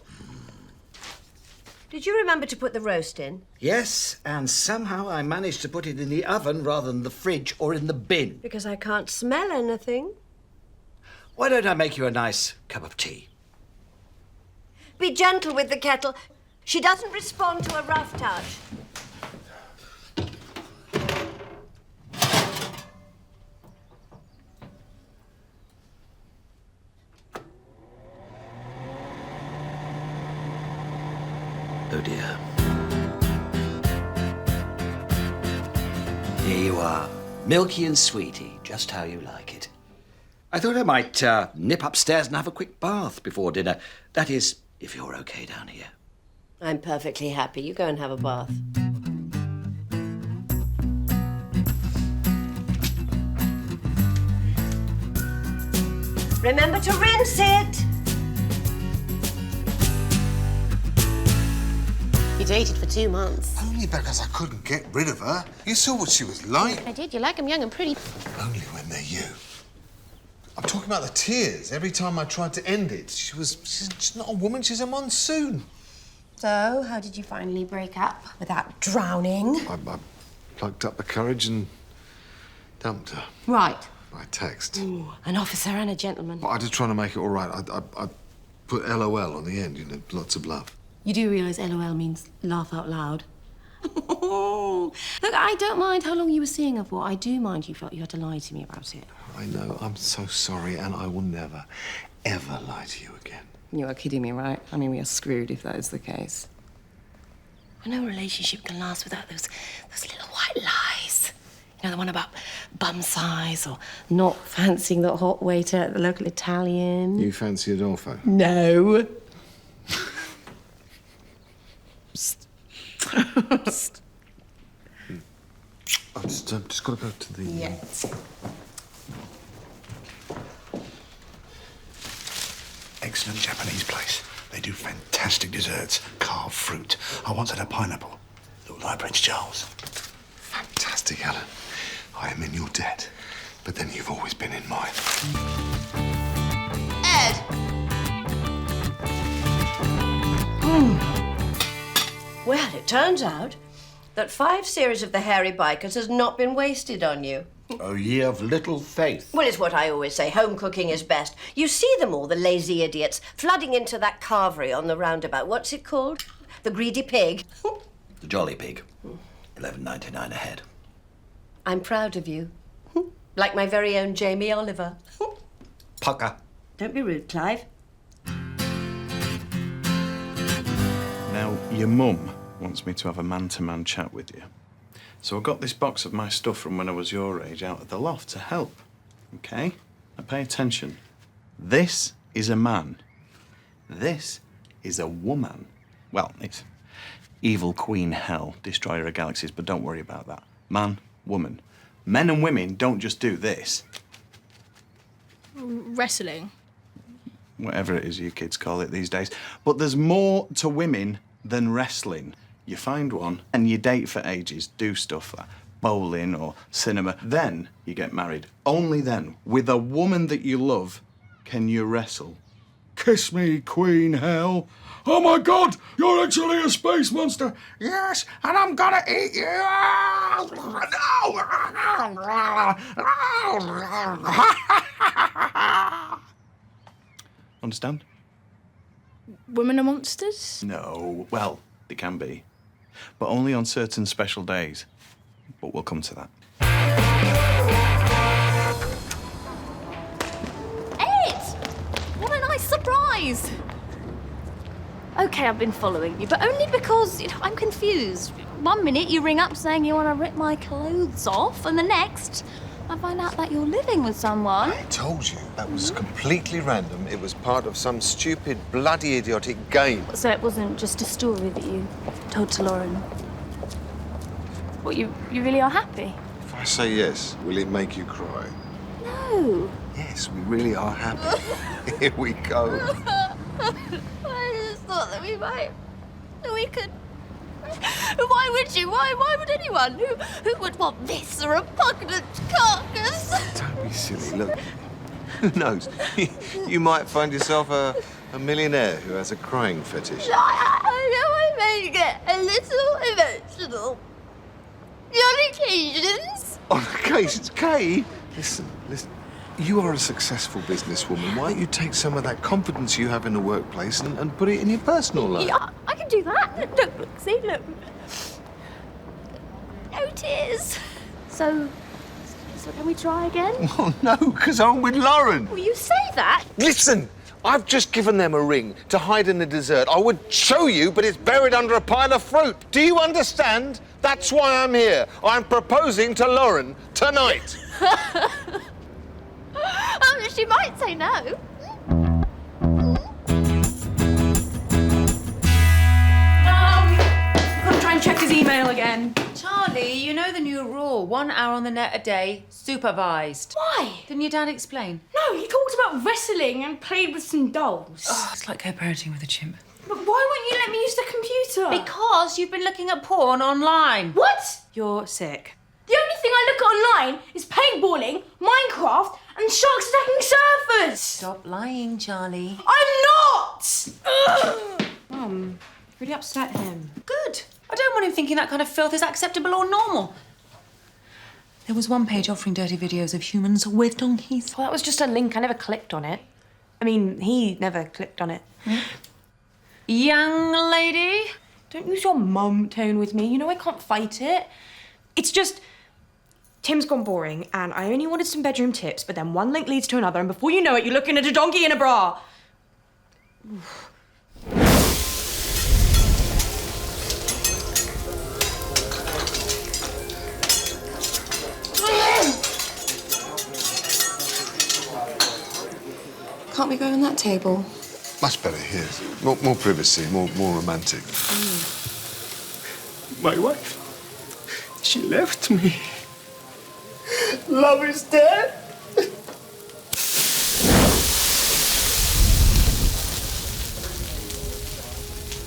Did you remember to put the roast in? Yes, and somehow I managed to put it in the oven rather than the fridge or in the bin. Because I can't smell anything. Why don't I make you a nice cup of tea? Be gentle with the kettle. She doesn't respond to a rough touch. Oh dear. Here you are, milky and sweety, just how you like it. I thought I might nip upstairs and have a quick bath before dinner. That is, if you're okay down here. I'm perfectly happy. You go and have a bath. Remember to rinse it. You dated for 2 months. Only because I couldn't get rid of her. You saw what she was like. I did. You like them young and pretty. Only when they're you. I'm talking about the tears. Every time I tried to end it, she's not a woman, she's a monsoon. So, how did you finally break up without drowning? I plucked up the courage and dumped her Right. by text. Ooh, an officer and a gentleman. But I just trying to make it all right. I put LOL on the end, you know, lots of love. You do realise LOL means laugh out loud? Look, I don't mind how long you were seeing her for. I do mind you felt you had to lie to me about it. I know, I'm so sorry, and I will never, ever lie to you again. You are kidding me, right? I mean, we are screwed if that is the case. No relationship can last without those little white lies. You know, the one about bum size or not fancying that hot waiter at the local Italian. You fancy Adolfo? No. Psst. Psst. I've just got to go to the... Yeah. Excellent Japanese place. They do fantastic desserts, carved fruit. I once had a pineapple. Looked like Prince Charles. Fantastic, Alan. I am in your debt, but then you've always been in mine. Ed! Well, it turns out that 5 series of the Hairy Bikers has not been wasted on you. Oh, ye of little faith. Well, it's what I always say. Home cooking is best. You see them all, the lazy idiots, flooding into that carvery on the roundabout. What's it called? The Greedy Pig. The Jolly Pig. $11.99 a head. I'm proud of you. Like my very own Jamie Oliver. Pucker. Don't be rude, Clive. Now, your mum wants me to have a man-to-man chat with you. So I got this box of my stuff from when I was your age out of the loft to help. Okay? Now pay attention. This is a man. This is a woman. Well, it's evil Queen Hell, destroyer of galaxies, but don't worry about that. Man, woman. Men and women don't just do this. Wrestling. Whatever it is you kids call it these days. But there's more to women than wrestling. You find one and you date for ages, do stuff like bowling or cinema. Then you get married. Only then, with a woman that you love, can you wrestle. Kiss me, Queen Hell. Oh my God, you're actually a space monster. Yes, and I'm gonna eat you. Understand? Women are monsters? No, well, they can be. But only on certain special days. But we'll come to that. Ed! What a nice surprise! Okay, I've been following you, but only because, I'm confused. 1 minute you ring up saying you want to rip my clothes off, and the next I find out that you're living with someone. I told you, that was completely random. It was part of some stupid, bloody idiotic game. So it wasn't just a story that you told to Lauren? What, you really are happy? If I say yes, will it make you cry? No. Yes, we really are happy. Here we go. I just thought that we could... Why would you? Why would anyone? Who would want this or a repugnant carcass? Don't be silly. Look, who knows? You might find yourself a millionaire who has a crying fetish. I know I may get a little emotional. On occasions. On occasions, Kay. Listen. You are a successful businesswoman. Why don't you take some of that confidence you have in the workplace and put it in your personal life? Yeah, I can do that. Look, see, look. No tears. So can we try again? Well, no, because I'm with Lauren. Will you say that? Listen, I've just given them a ring to hide in the dessert. I would show you, but it's buried under a pile of fruit. Do you understand? That's why I'm here. I'm proposing to Lauren tonight. She might say no. Gotta try and check his email again. Charlie, you know the new rule. 1 hour on the net a day, supervised. Why? Didn't your dad explain? No, he talked about wrestling and played with some dolls. Oh, it's like co-parenting with a chimp. But why won't you let me use the computer? Because you've been looking at porn online. What? You're sick. The only thing I look at online is paintballing, Minecraft, and sharks attacking surfers. Stop lying, Charlie. I'm not! Mum, really upset him. Good. I don't want him thinking that kind of filth is acceptable or normal. There was one page offering dirty videos of humans with donkeys. Well, that was just a link. I never clicked on it. I mean, he never clicked on it. Young lady? Don't use your mum tone with me. You know I can't fight it. It's just... Tim's gone boring, and I only wanted some bedroom tips, but then one link leads to another, and before you know it, you're looking at a donkey in a bra. Can't we go on that table? Much better here. More privacy, more romantic. My wife, she left me. Love is dead.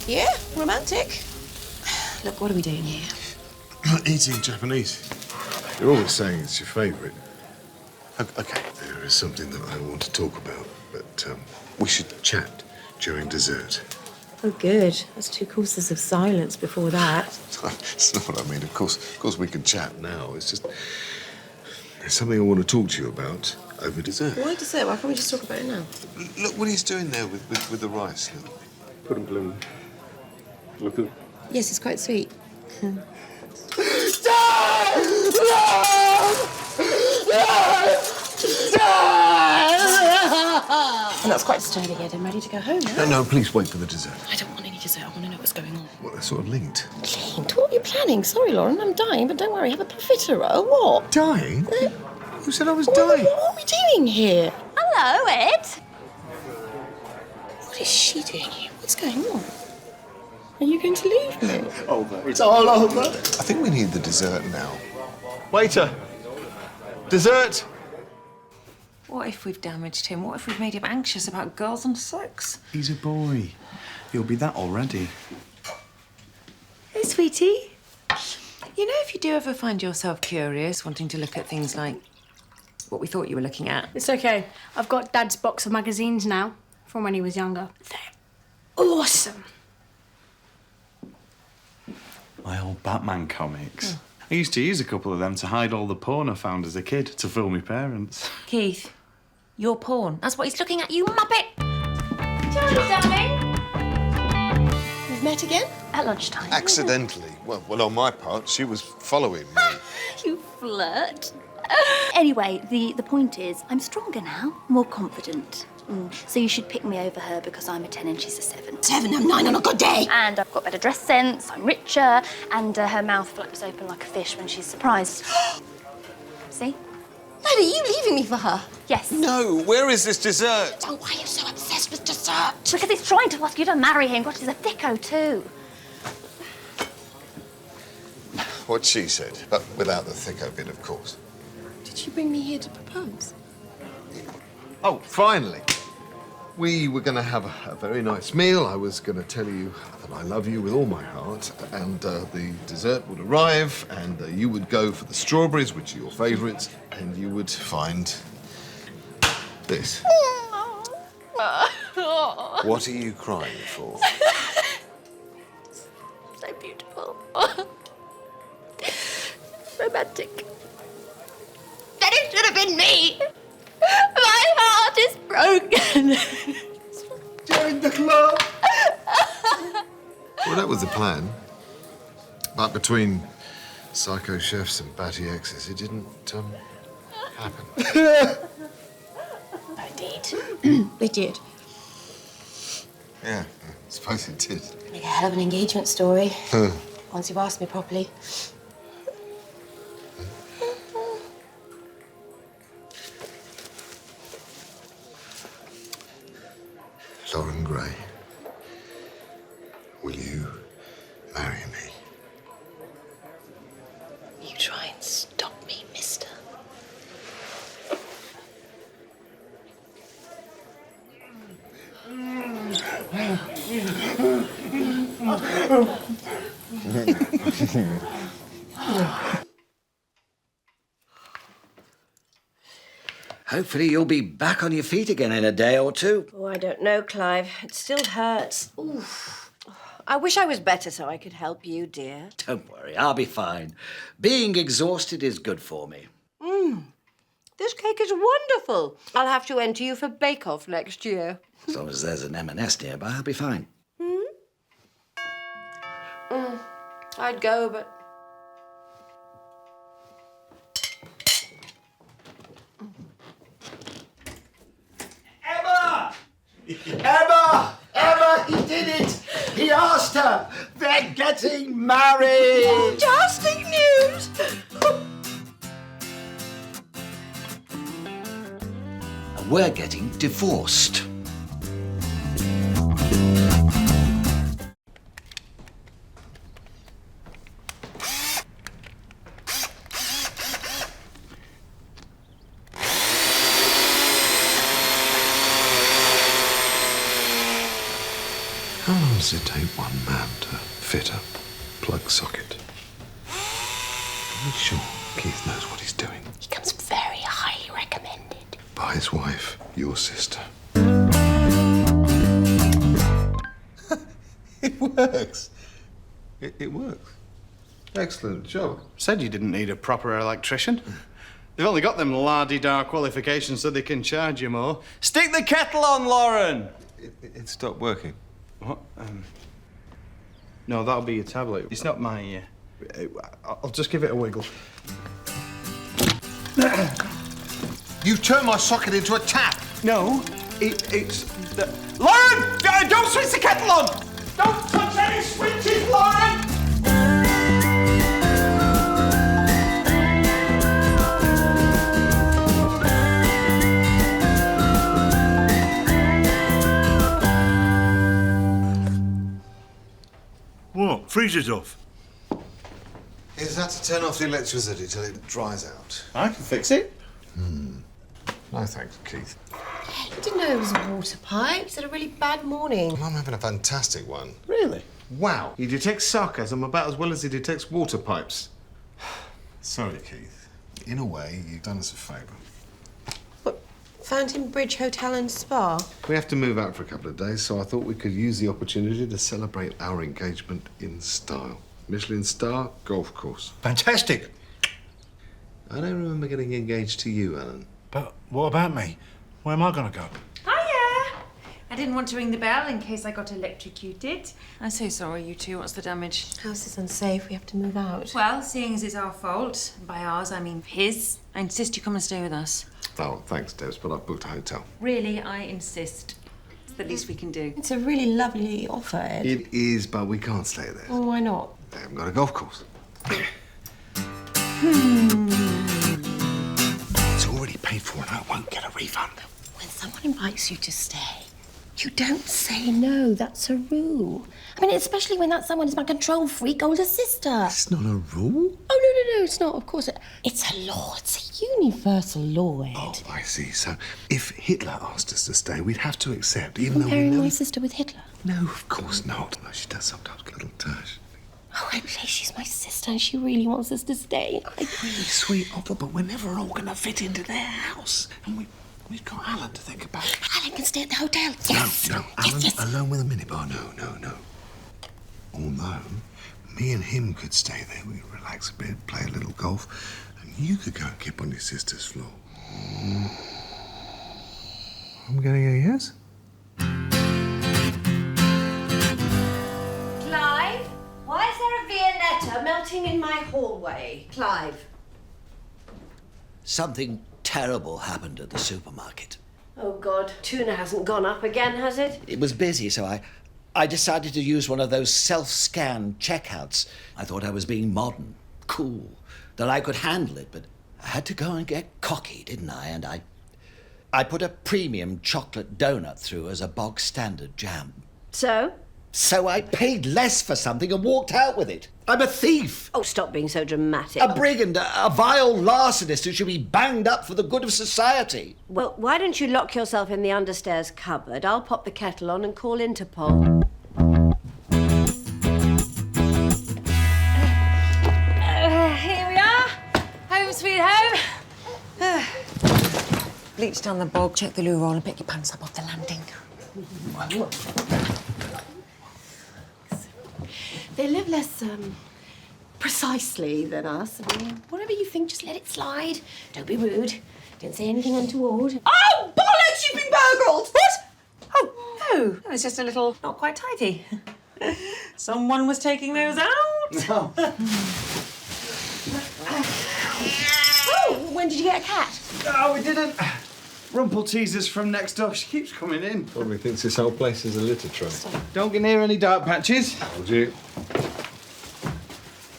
Yeah, romantic. Look, what are we doing here? Eating Japanese. You're always saying it's your favourite. Okay, there is something that I want to talk about, but we should chat during dessert. Oh, good. That's 2 courses of silence before that. That's not what I mean. Of course, we can chat now. It's just there's something I want to talk to you about over dessert. Why dessert? Why can't we just talk about it now? Look what he's doing there with the rice. Look. Put 'em bloom. Look at. Yes, it's quite sweet. And that's quite sturdy, Ed. I'm ready to go home now. No, please wait for the dessert. I don't want any dessert. I want to know what's going on. What, they're sort of linked? Linked? What are you planning? Sorry, Lauren, I'm dying, but don't worry, have a profiterole. What? Dying? Who said I was dying? What are we doing here? Hello, Ed. What is she doing here? What's going on? Are you going to leave me? Over. It's all over. I think we need the dessert now. Waiter! Dessert! What if we've damaged him? What if we've made him anxious about girls and sex? He's a boy. He'll be that already. Hey, sweetie. You know, if you do ever find yourself curious, wanting to look at things like what we thought you were looking at. It's okay. I've got Dad's box of magazines now, from when he was younger. They're awesome. My old Batman comics. I used to use a couple of them to hide all the porn I found as a kid to fool my parents. Keith, you're porn. That's what he's looking at, you muppet. Charlie, darling. We've met again? At lunchtime. Accidentally. Well, on my part, she was following me. You flirt. Anyway, the point is, I'm stronger now, more confident. So you should pick me over her because I'm a 10 and she's a 7. 7, I'm 9 on a good day. And I've got better dress sense, I'm richer, and her mouth flaps open like a fish when she's surprised. See? Dad, are you leaving me for her? Yes. No, where is this dessert? Oh, why are you so obsessed with dessert? Because he's trying to ask you to marry him. God, he's a thicko too. What she said, but without the thicko bit, of course. Did you bring me here to propose? Oh, finally. We were going to have a very nice meal. I was going to tell you that I love you with all my heart, and the dessert would arrive, and you would go for the strawberries, which are your favourites, and you would find this. What are you crying for? So beautiful. Romantic. Then it should have been me. My heart is broken. Join the club. Well, that was the plan. But between psycho chefs and batty exes, it didn't happen. It did. It did. Yeah, I suppose it did. Make a hell of an engagement story. Huh. Once you've asked me properly. Lauren Gray, will you marry me? You try and stop me, mister. Hopefully you'll be back on your feet again in a day or two. Oh, I don't know, Clive. It still hurts. Oof. I wish I was better so I could help you, dear. Don't worry, I'll be fine. Being exhausted is good for me. This cake is wonderful. I'll have to enter you for bake-off next year. As long as there's an M&S nearby, I'll be fine. I'd go, but... Emma! Emma! Emma, he did it! He asked her! They're getting married! Fantastic news! And we're getting divorced. How long does it take one man to fit a plug socket? Are you sure Keith knows what he's doing? He comes very highly recommended. By his wife, your sister. It works. It works. Excellent job. Said you didn't need a proper electrician. They've only got them la-di-da qualifications so they can charge you more. Stick the kettle on, Lauren! It stopped working. What? No, that'll be your tablet. It's not my... I'll just give it a wiggle. You turned my socket into a tap. No, it's... Lauren! Don't switch the kettle on! Don't touch any switches, Lauren! What? Freezer's off? Is that to turn off the electricity till it dries out? I can fix it. No thanks, Keith. You didn't know it was a water pipe. It's had a really bad morning. I'm having a fantastic one. Really? Wow. He detects sarcasm about as well as he detects water pipes. Sorry, Keith. In a way, you've done us a favour. Fountain Bridge Hotel and Spa. We have to move out for a couple of days, so I thought we could use the opportunity to celebrate our engagement in style. Michelin star golf course. Fantastic. I don't remember getting engaged to you, Alan. But what about me? Where am I going to go? Hiya! I didn't want to ring the bell in case I got electrocuted. I'm so sorry, you two. What's the damage? House is unsafe. We have to move out. Well, seeing as it's our fault, and by ours I mean his, I insist you come and stay with us. Oh, thanks, Debs, but I've booked a hotel. Really, I insist. It's the least we can do. It's a really lovely offer, Ed. It is, but we can't stay there. Well, why not? They haven't got a golf course. It's already paid for and I won't get a refund. When someone invites you to stay, you don't say no. That's a rule. I mean, especially when that someone is my control freak older sister. It's not a rule. Oh, no, it's not. Of course. It's a law. It's a universal law, Ed. Oh, I see. So if Hitler asked us to stay, we'd have to accept, even though we Comparing know... my sister with Hitler? No, of course not. No, she does sometimes get a little touch. Oh, I say she's my sister and she really wants us to stay. Really sweet offer, but we're never all going to fit into their house. And we've got Alan to think about. Alan can stay at the hotel. Yes. No, Alan alone with a minibar. No. Although, me and him could stay there. We could relax a bit, play a little golf, and you could go and kip on your sister's floor. I'm getting a yes? Clive, why is there a Viennetta melting in my hallway? Clive. Something terrible happened at the supermarket. Oh, God. Tuna hasn't gone up again, has it? It was busy, so I decided to use one of those self-scan checkouts. I thought I was being modern, cool, that I could handle it, but I had to go and get cocky, didn't I? And I put a premium chocolate donut through as a bog standard jam. So? So I paid less for something and walked out with it. I'm a thief. Oh, stop being so dramatic. A brigand, a vile larcenist who should be banged up for the good of society. Well, why don't you lock yourself in the understairs cupboard? I'll pop the kettle on and call Interpol. Here we are. Home sweet home. Bleach down the bog, check the loo roll and pick your pants up off the landing. They live less, precisely than us. I mean, whatever you think, just let it slide. Don't be rude. Don't say anything untoward. Oh, bollocks! You've been burgled! What? Oh, no. It's just a little not quite tidy. Someone was taking those out. No. Oh, when did you get a cat? No, we didn't. Rumple teases from next door. She keeps coming in. Probably thinks this whole place is a litter tray. Don't get near any dark patches. Told you.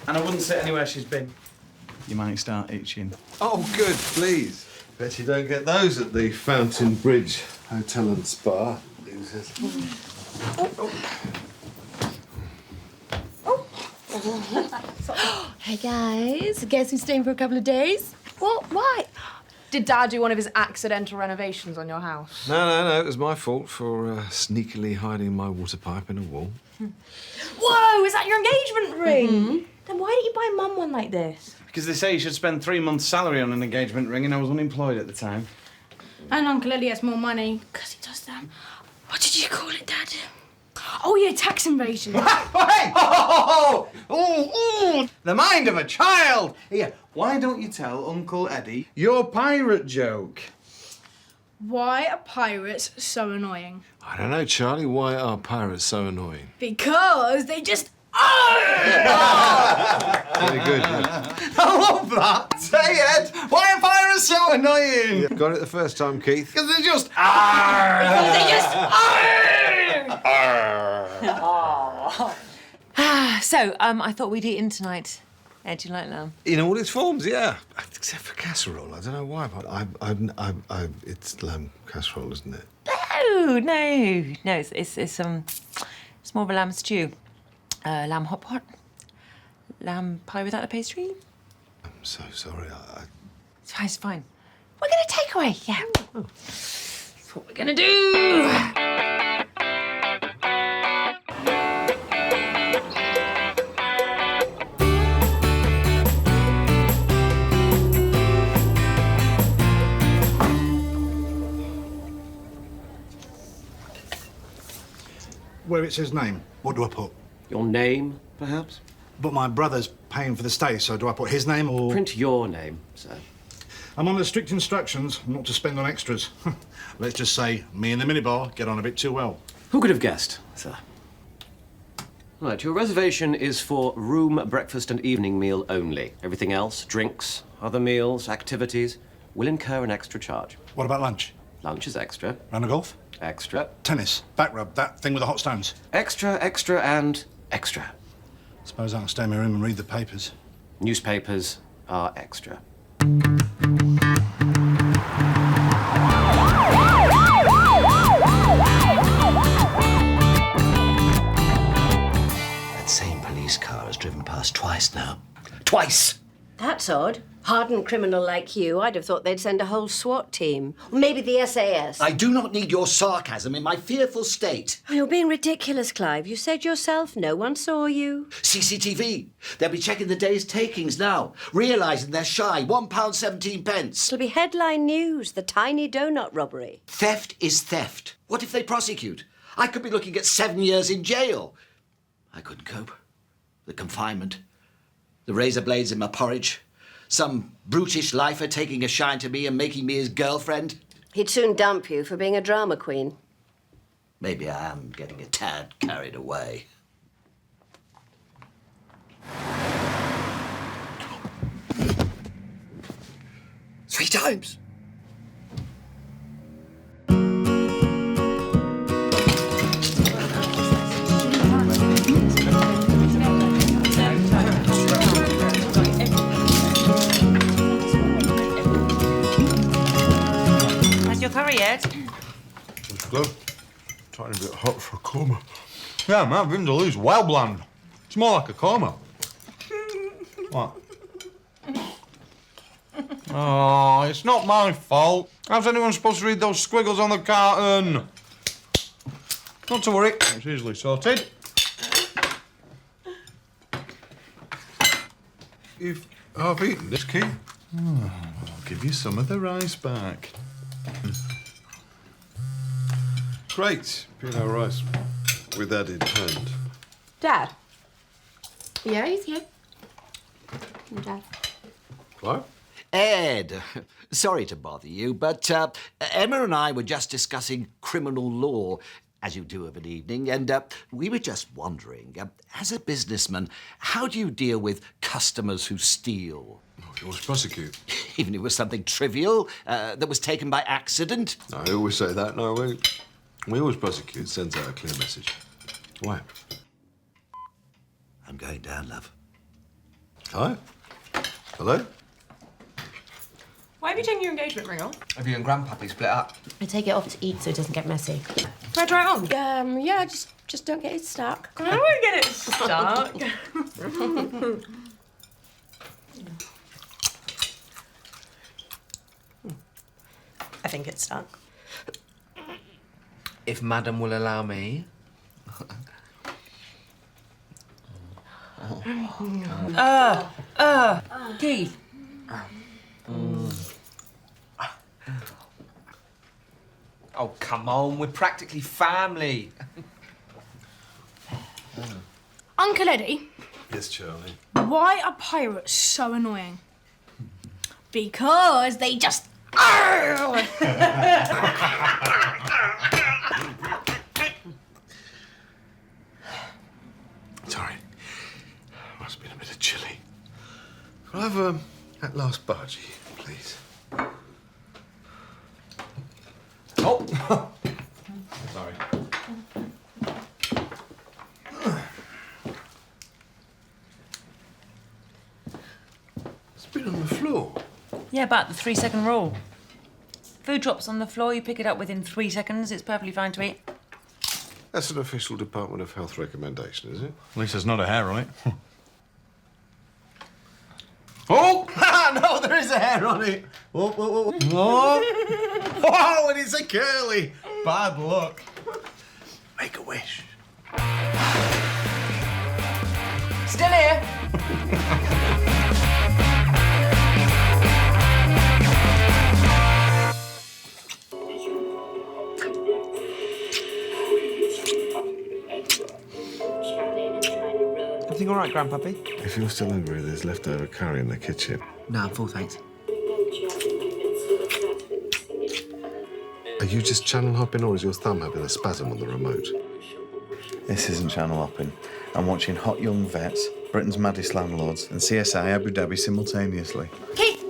And I wouldn't sit anywhere she's been. You might start itching. Oh, good, please. Bet you don't get those at the Fountain Bridge Hotel and Spa. Losers. Hey guys, guess who's staying for a couple of days? What? Why? Did Dad do one of his accidental renovations on your house? No, it was my fault for sneakily hiding my water pipe in a wall. Whoa, is that your engagement ring? Then why didn't you buy Mum one like this? Because they say you should spend 3 months' salary on an engagement ring, and I was unemployed at the time. And Uncle Eddie has more money because he does them. What did you call it, Dad? Oh yeah, tax invasion. Hey! Oh, the mind of a child! Here, why don't you tell Uncle Eddie your pirate joke? Why are pirates so annoying? I don't know, Charlie, why are pirates so annoying? Because they just Very good. I love that! Say it! Why are pirates so annoying? You got it the first time, Keith. Because they're just So, I thought we'd eat in tonight. Ed, do you like lamb? In all its forms, yeah. Except for casserole. I don't know why, but it's lamb casserole, isn't it? No. It's more of a lamb stew. Lamb hot pot. Lamb pie without the pastry. I'm so sorry. It's fine. We're gonna take away. Yeah. That's what we're gonna do. Where it says name, what do I put? Your name, perhaps? But my brother's paying for the stay, so do I put his name or... Print your name, sir. I'm under strict instructions not to spend on extras. Let's just say me and the minibar get on a bit too well. Who could have guessed, sir? Right, your reservation is for room, breakfast and evening meal only. Everything else, drinks, other meals, activities, will incur an extra charge. What about lunch? Lunch is extra. Round of golf? Extra. Tennis, back rub, that thing with the hot stones. Extra, and extra. Suppose I can stay in my room and read the papers. Newspapers are extra. That same police car has driven past twice now. Twice! That's odd. Hardened criminal like you, I'd have thought they'd send a whole SWAT team. Or maybe the SAS. I do not need your sarcasm in my fearful state. Oh, you're being ridiculous, Clive. You said yourself no one saw you. CCTV. They'll be checking the day's takings now, realising they're shy. £1.17. It'll be headline news, the tiny donut robbery. Theft is theft. What if they prosecute? I could be looking at 7 years in jail. I couldn't cope. The confinement. The razor blades in my porridge. Some brutish lifer taking a shine to me and making me his girlfriend. He'd soon dump you for being a drama queen. Maybe I am getting a tad carried away. 3 times. hurry, Ed. Good. Trying a bit hot for a coma. Yeah, my vindaloo's well bland. It's more like a coma. What? Oh, it's not my fault. How's anyone supposed to read those squiggles on the carton? Not to worry, it's easily sorted. You've half-eaten this, Keith. Oh, I'll give you some of the rice back. Great. Pilau rice with that in hand. Dad. Yeah, he's here. Dad. Hello? Ed, sorry to bother you, but Emma and I were just discussing criminal law, as you do of an evening, and we were just wondering, as a businessman, how do you deal with customers who steal? You always prosecute. Even if it was something trivial that was taken by accident? I always say that. No, we always prosecute. Sends out a clear message. Why? I'm going down, love. Hi. Hello? Why have you taken your engagement ring off? Have you and Grandpappy split up? I take it off to eat so it doesn't get messy. Can I try it on? Yeah, just don't get it stuck. I don't want to get it stuck. I think it's stuck. If Madam will allow me. Keith. Oh, come on, we're practically family. Uncle Eddie, Yes, Charlie. why are pirates so annoying? Because they just. Sorry. Must have been a bit of chilli. Could I have that last budgie, please? Oh! Sorry. It's been on the floor. Yeah, about the 3-second rule. Food drops on the floor, you pick it up within 3 seconds, it's perfectly fine to eat. That's an official Department of Health recommendation, is it? At least there's not a hair on it. Oh! No, there is a hair on it. Oh, oh, oh. Oh. Oh, and it's a curly. Bad luck. Make a wish. Still here? Everything all right, Grandpappy? If you're still hungry, there's leftover curry in the kitchen. No, I'm full, thanks. Are you just channel hopping, or is your thumb having a spasm on the remote? This isn't channel hopping. I'm watching Hot Young Vets, Britain's Maddest Landlords, and CSI Abu Dhabi simultaneously. Keith!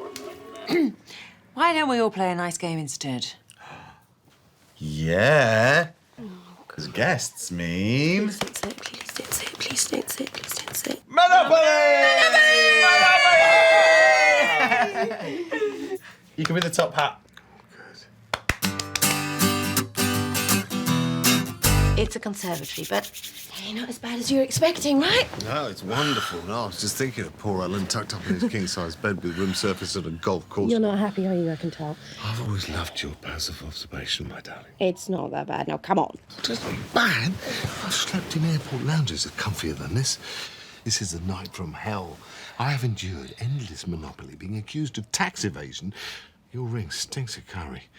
Why don't we all play a nice game instead? Yeah. Because guests mean... Please don't sit, please don't sit, please don't sit. You can be the top hat. It's a conservatory, but hey, not as bad as you were expecting, right? No, it's wonderful. No, I was just thinking of poor Alan tucked up in his king-size bed with room surface at a golf course. You're not happy, are you? I can tell. I've always loved your passive observation, my darling. It's not that bad. Now, come on. It's not bad. I've slept in airport lounges that are comfier than this. This is a night from hell. I have endured endless monopoly, being accused of tax evasion. Your ring stinks of curry.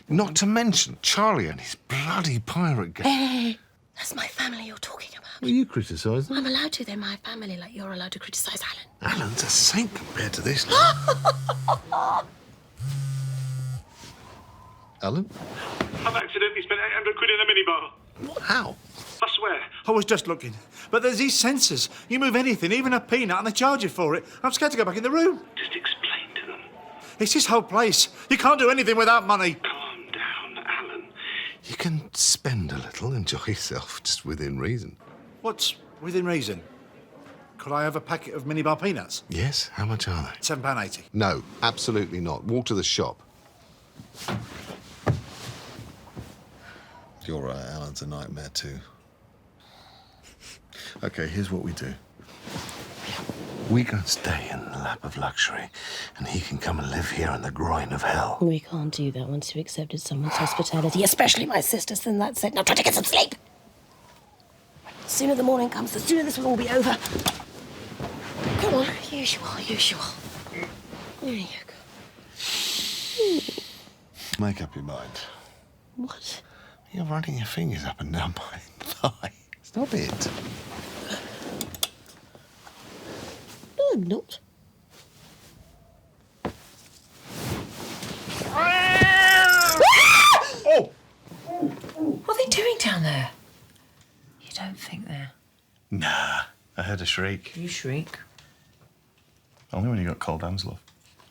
Not to mention Charlie and his bloody pirate gang. Hey, that's my family you're talking about. Will you criticise them? I'm allowed to. They're my family, like you're allowed to criticise Alan. Alan's a saint compared to this. Alan? I've accidentally spent 800 quid in a minibar. What? How? I swear. I was just looking. But there's these sensors. You move anything, even a peanut, and they charge you for it. I'm scared to go back in the room. Just explain to them. It's this whole place. You can't do anything without money. Calm down, Alan. You can spend a little, enjoy yourself, just within reason. What's within reason? Could I have a packet of minibar peanuts? Yes? How much are they? £7.80. No, absolutely not. Walk to the shop. You're right, Alan's a nightmare too. Okay, here's what we do. We go and stay in the lap of luxury, and he can come and live here in the groin of hell. We can't do that once you've accepted someone's hospitality, especially my sister's, then that's it. Now try to get some sleep. The sooner the morning comes, the sooner this will all be over. Come on, usual. There you go. Make up your mind. What? You're running your fingers up and down my thigh. Stop it. No, I'm not. Oh! What are they doing down there? You don't think they're... Nah, I heard a shriek. You shriek? Only when you got cold hands, love.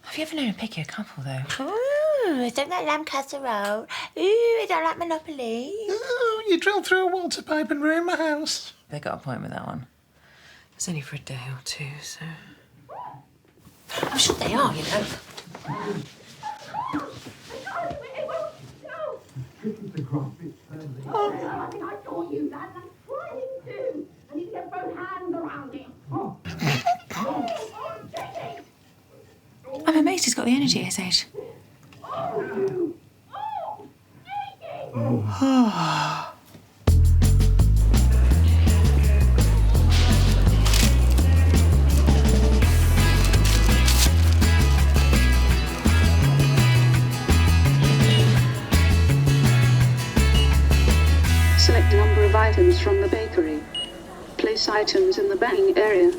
Have you ever known a picky couple, though? Ooh, I don't like lamb casserole. Ooh, I don't like Monopoly. Ooh, you drilled through a water pipe and ruined my house. They got a point with that one. It's only for a day or two, so... I'm sure they are, you know. Oh, no, I think I saw you, Dad. I'm trying to. I need to get both hands around it. I'm amazed he's got the energy at his age. Select a number of items from the bakery. Place items in the banging area.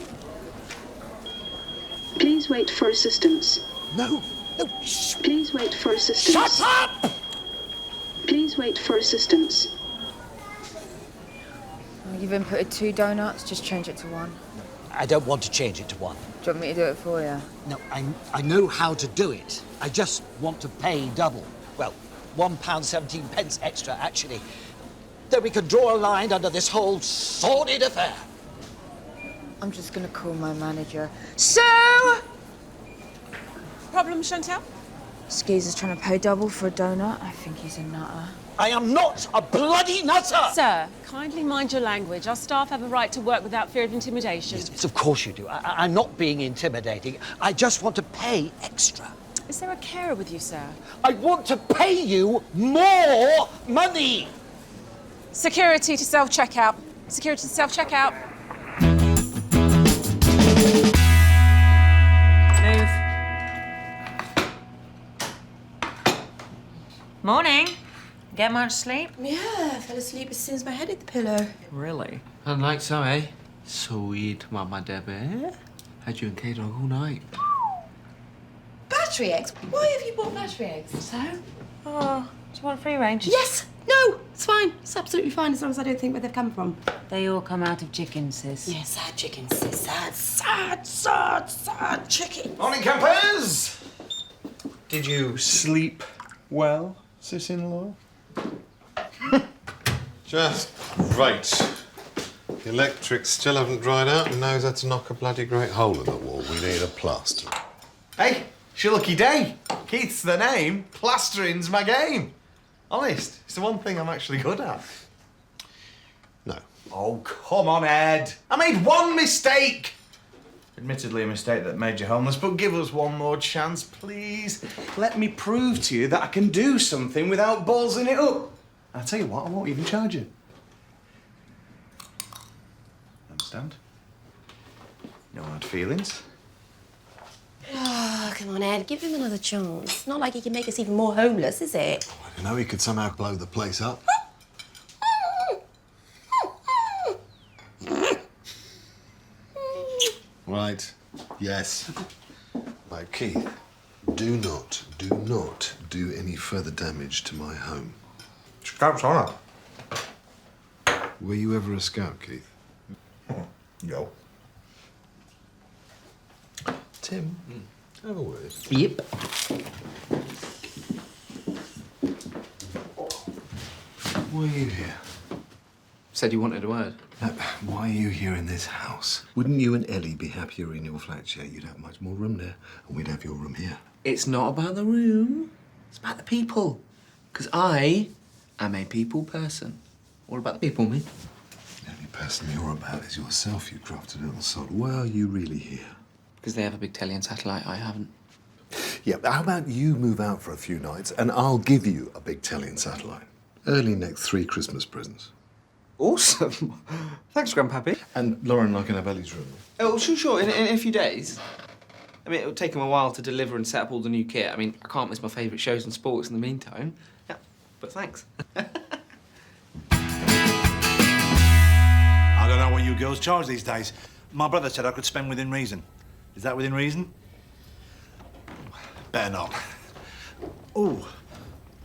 Please wait for assistance. No. Please wait for assistance. Shut up! Please wait for assistance. Oh, you've inputted 2 donuts, just change it to 1. I don't want to change it to 1. Do you want me to do it for you? No, I know how to do it. I just want to pay double. Well, £1.17 extra, actually. Then we can draw a line under this whole sordid affair. I'm just gonna call my manager. So... Problem, Chantal? Skeezer's trying to pay double for a donut. I think he's a nutter. I am not a bloody nutter! Sir, kindly mind your language. Our staff have a right to work without fear of intimidation. Yes, of course you do. I'm not being intimidating. I just want to pay extra. Is there a carer with you, sir? I want to pay you more money! Security to self-checkout. Security to self-checkout. Move. Morning. Get much sleep? Yeah, I fell asleep as soon as my head hit the pillow. Really? Unlike so, eh? Sweet Mama Debbie. Had you and Kate on all night. Battery eggs? Why have you bought battery eggs? So? Oh, do you want free range? Yes! No! It's fine. It's absolutely fine as long as I don't think where they've come from. They all come out of chickens, sis. Yeah, sad chickens, sis. Sad chickens. Morning, campers! Did you sleep well, sis-in-law? Just right. The electrics still haven't dried out and knows how to knock a bloody great hole in the wall. We need a plaster. Hey, it's your lucky day. Keith's the name, plastering's my game. Honest, it's the one thing I'm actually good at. No. Oh, come on, Ed. I made one mistake. Admittedly a mistake that made you homeless, but give us one more chance, please. Let me prove to you that I can do something without ballsing it up. I'll tell you what, I won't even charge you. Understand? No hard feelings. Oh, come on, Ed. Give him another chance. It's not like he can make us even more homeless, is it? You know he could somehow blow the place up. Right. Yes. Now, Keith, do not do any further damage to my home. Scout's honour. Were you ever a scout, Keith? No. Tim, have a word. Yep. Why are you here? Said you wanted a word. Why are you here in this house? Wouldn't you and Ellie be happier in your flat share? You'd have much more room there, and we'd have your room here. It's not about the room. It's about the people. Because I I'm a people person. All about the people, me. The only person you're about is yourself, you crafted little sod. Why are you really here? Because they have a big telly and satellite, I haven't. Yeah, but how about you move out for a few nights and I'll give you a big telly and satellite. Early next 3 Christmas presents. Awesome. Thanks, Grandpappy. And Lauren like in Abelli's room. Oh, sure. In a few days. I mean, it'll take them a while to deliver and set up all the new kit. I mean, I can't miss my favourite shows and sports in the meantime. Yeah, but thanks. I don't know what you girls charge these days. My brother said I could spend within reason. Is that within reason? Better not. Oh,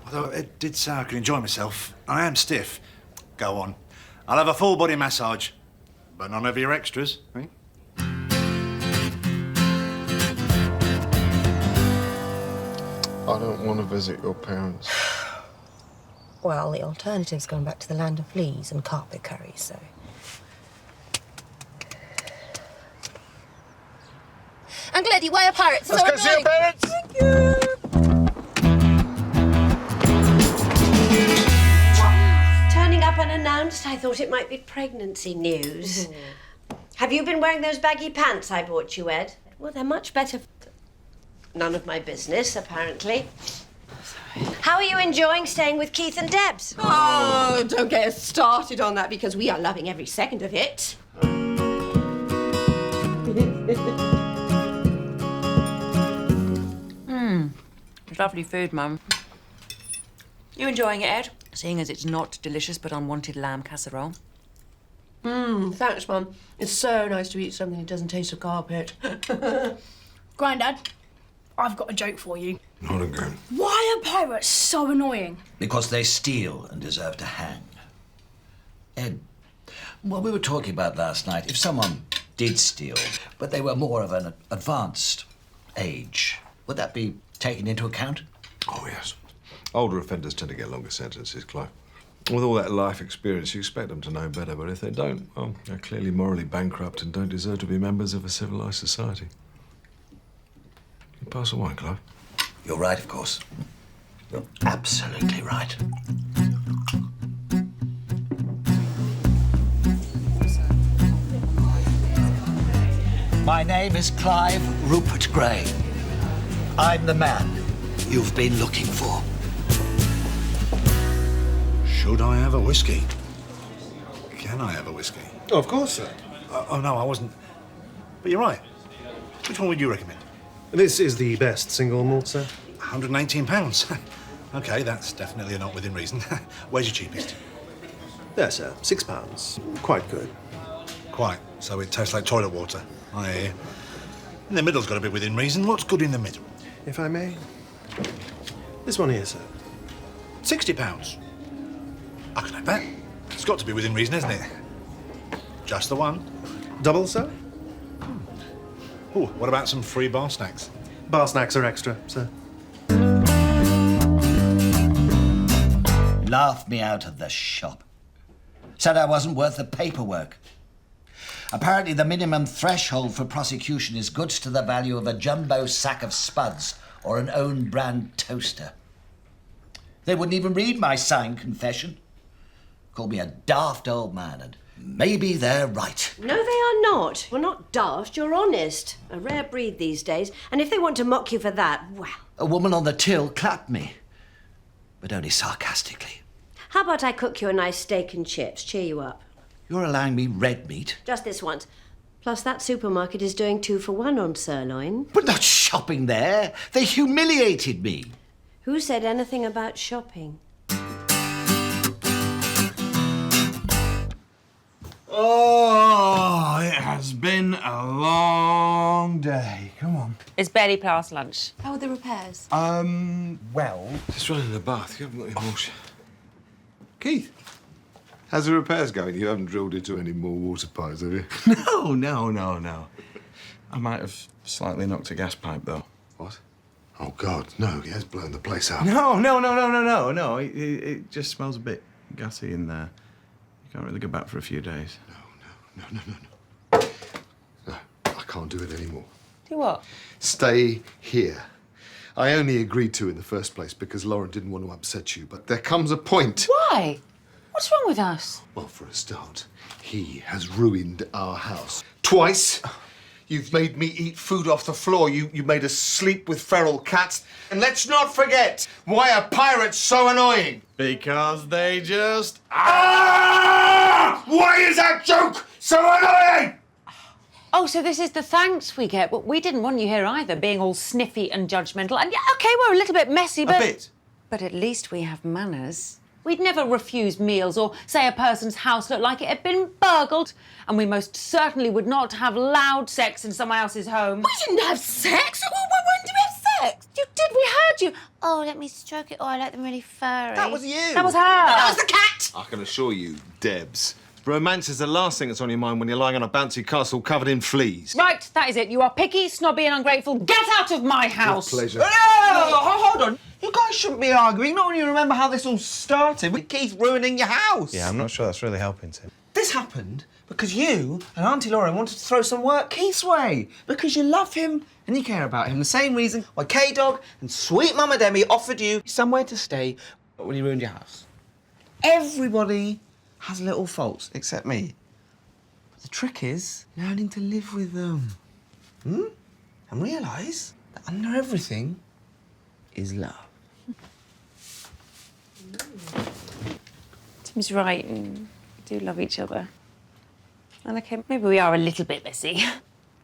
although it did say I could enjoy myself. I am stiff. Go on. I'll have a full body massage, but none of your extras, right? I don't want to visit your parents. Well, the alternative's going back to the land of fleas and carpet curry, so... I'm glad you were pirates. Let's go see your parents. Thank you. Turning up unannounced, I thought it might be pregnancy news. Have you been wearing those baggy pants I bought you, Ed? Well, they're much better. None of my business, apparently. How are you enjoying staying with Keith and Debs? Oh, don't get us started on that because we are loving every second of it. It's lovely food, Mum. You enjoying it, Ed? Seeing as it's not delicious but unwanted lamb casserole. Thanks, Mum. It's so nice to eat something that doesn't taste of carpet. Grandad, I've got a joke for you. Not again. Why are pirates so annoying? Because they steal and deserve to hang. Ed, what we were talking about last night, if someone did steal, but they were more of an advanced age, would that be taken into account? Oh, yes. Older offenders tend to get longer sentences, Clive. With all that life experience, you expect them to know better, but if they don't, well, they're clearly morally bankrupt and don't deserve to be members of a civilised society. You pass the wine, Clive. You're right, of course. You're absolutely right. My name is Clive Rupert Gray. I'm the man you've been looking for. Should I have a whiskey? Can I have a whiskey? Oh, of course, sir. Oh, no, I wasn't. But you're right. Which one would you recommend? This is the best single malt, sir. £118. OK, that's definitely not within reason. Where's your cheapest? There, sir. £6. Quite good. Quite. So it tastes like toilet water. I hear you. In the middle's got to be within reason. What's good in the middle? If I may. This one here, sir. £60. I can have that. It's got to be within reason, isn't it? Just the one. Double, sir? Oh, what about some free bar snacks? Bar snacks are extra, sir. Laughed me out of the shop. Said I wasn't worth the paperwork. Apparently the minimum threshold for prosecution is goods to the value of a jumbo sack of spuds or an own brand toaster. They wouldn't even read my signed confession. Called me a daft old man, and maybe they're right. No, they are not. You're not daft, you're honest. A rare breed these days. And if they want to mock you for that, well... A woman on the till clapped me, but only sarcastically. How about I cook you a nice steak and chips, cheer you up? You're allowing me red meat? Just this once. Plus, that supermarket is doing 2 for 1 on sirloin. But not shopping there. They humiliated me. Who said anything about shopping? Oh, it has been a long day. Come on. It's barely past lunch. How are the repairs? Well... Just run in the bath. You haven't got any more... Keith, how's the repairs going? You haven't drilled into any more water pipes, have you? No. I might have slightly knocked a gas pipe, though. What? Oh, God, no. He has blown the place up. No. It just smells a bit gassy in there. You can't really go back for a few days. No. No, I can't do it anymore. Do what? Stay here. I only agreed to in the first place because Lauren didn't want to upset you, but there comes a point. Why? What's wrong with us? Well, for a start, he has ruined our house. Twice. You've made me eat food off the floor. You made us sleep with feral cats. And let's not forget, why are pirates so annoying? Because they just... Ah! Why is that joke so annoying? Oh, so this is the thanks we get. But we didn't want you here either, being all sniffy and judgmental. And yeah, OK, we're a little bit messy, but... A bit. But at least we have manners. We'd never refuse meals or say a person's house looked like it had been burgled. And we most certainly would not have loud sex in someone else's home. We didn't have sex. When did we have sex? You did, we heard you. Oh, let me stroke it. Oh, I like them really furry. That was you. That was her. That was the cat. I can assure you, Debs, romance is the last thing that's on your mind when you're lying on a bouncy castle covered in fleas. Right, that is it. You are picky, snobby and ungrateful. Get out of my house. With pleasure. Hold on. You guys shouldn't be arguing. Not when you remember how this all started with Keith ruining your house. Yeah, I'm not sure that's really helping, Tim. This happened because you and Auntie Lauren wanted to throw some work Keith's way. Because you love him and you care about him. The same reason why K-Dog and sweet Mama Demi offered you somewhere to stay when he ruined your house. Everybody has little faults, except me. The trick is learning to live with them. And realise that under everything is love. Tim's right. We do love each other. And OK, maybe we are a little bit messy.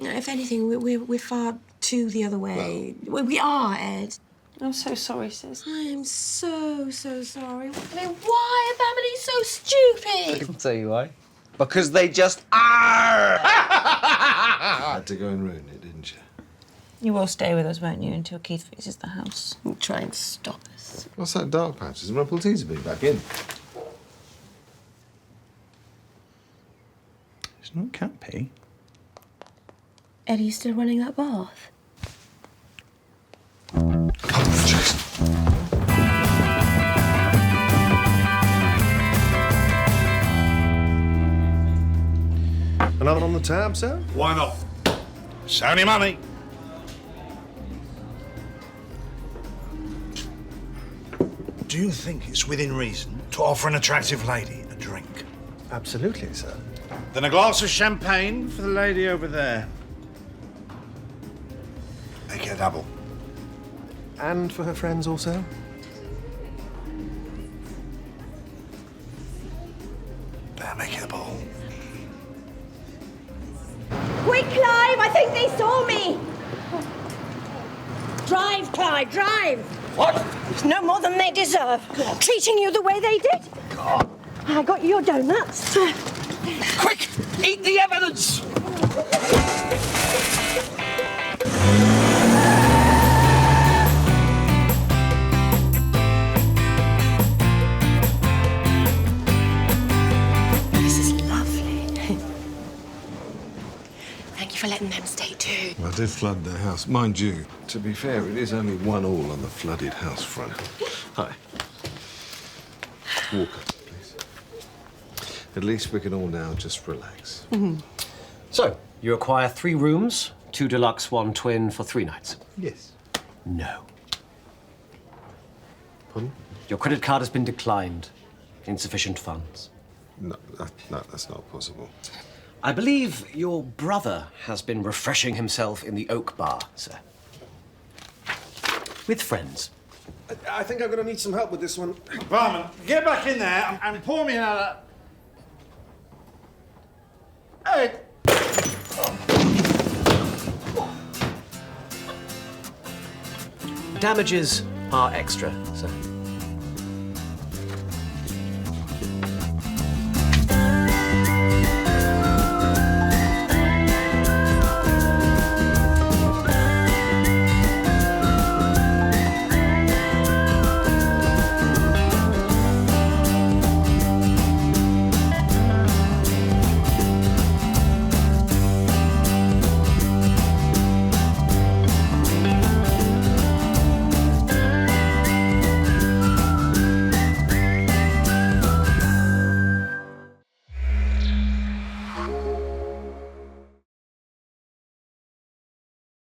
If anything, we're far too the other way. We are, Ed. I'm so sorry, sis. I am so sorry. I mean, why are families so stupid? I'll tell you why. Because they just are! Had to go and ruin it, didn't you? You will stay with us, won't you, until Keith fixes the house? You'll try and stop us. What's that dark patch? Is the Rumple Teaser been back in? It's not cat pee. Eddie's still running that bath? Another on the tab, sir? Why not? It's only money. Do you think it's within reason to offer an attractive lady a drink? Absolutely, sir. Then a glass of champagne for the lady over there. Make it a double. And for her friends also? Better make it a ball. Quick, Clive! I think they saw me! Drive, Clive, drive! What? It's no more than they deserve. Treating you the way they did. God. I got you your donuts. Quick! Eat the evidence! This is lovely. Thank you for letting them stay too. I did flood the house. Mind you, to be fair, it is only 1-1 on the flooded house front. Hi. Walk up, please. At least we can all now just relax. So, you acquire 3 rooms, 2 deluxe, 1 twin for 3 nights. Yes. No. Pardon? Your credit card has been declined. Insufficient funds. No, that's not possible. I believe your brother has been refreshing himself in the Oak Bar, sir. With friends. I think I'm going to need some help with this one. Barman, get back in there and pour me another. Hey! Damages are extra, sir.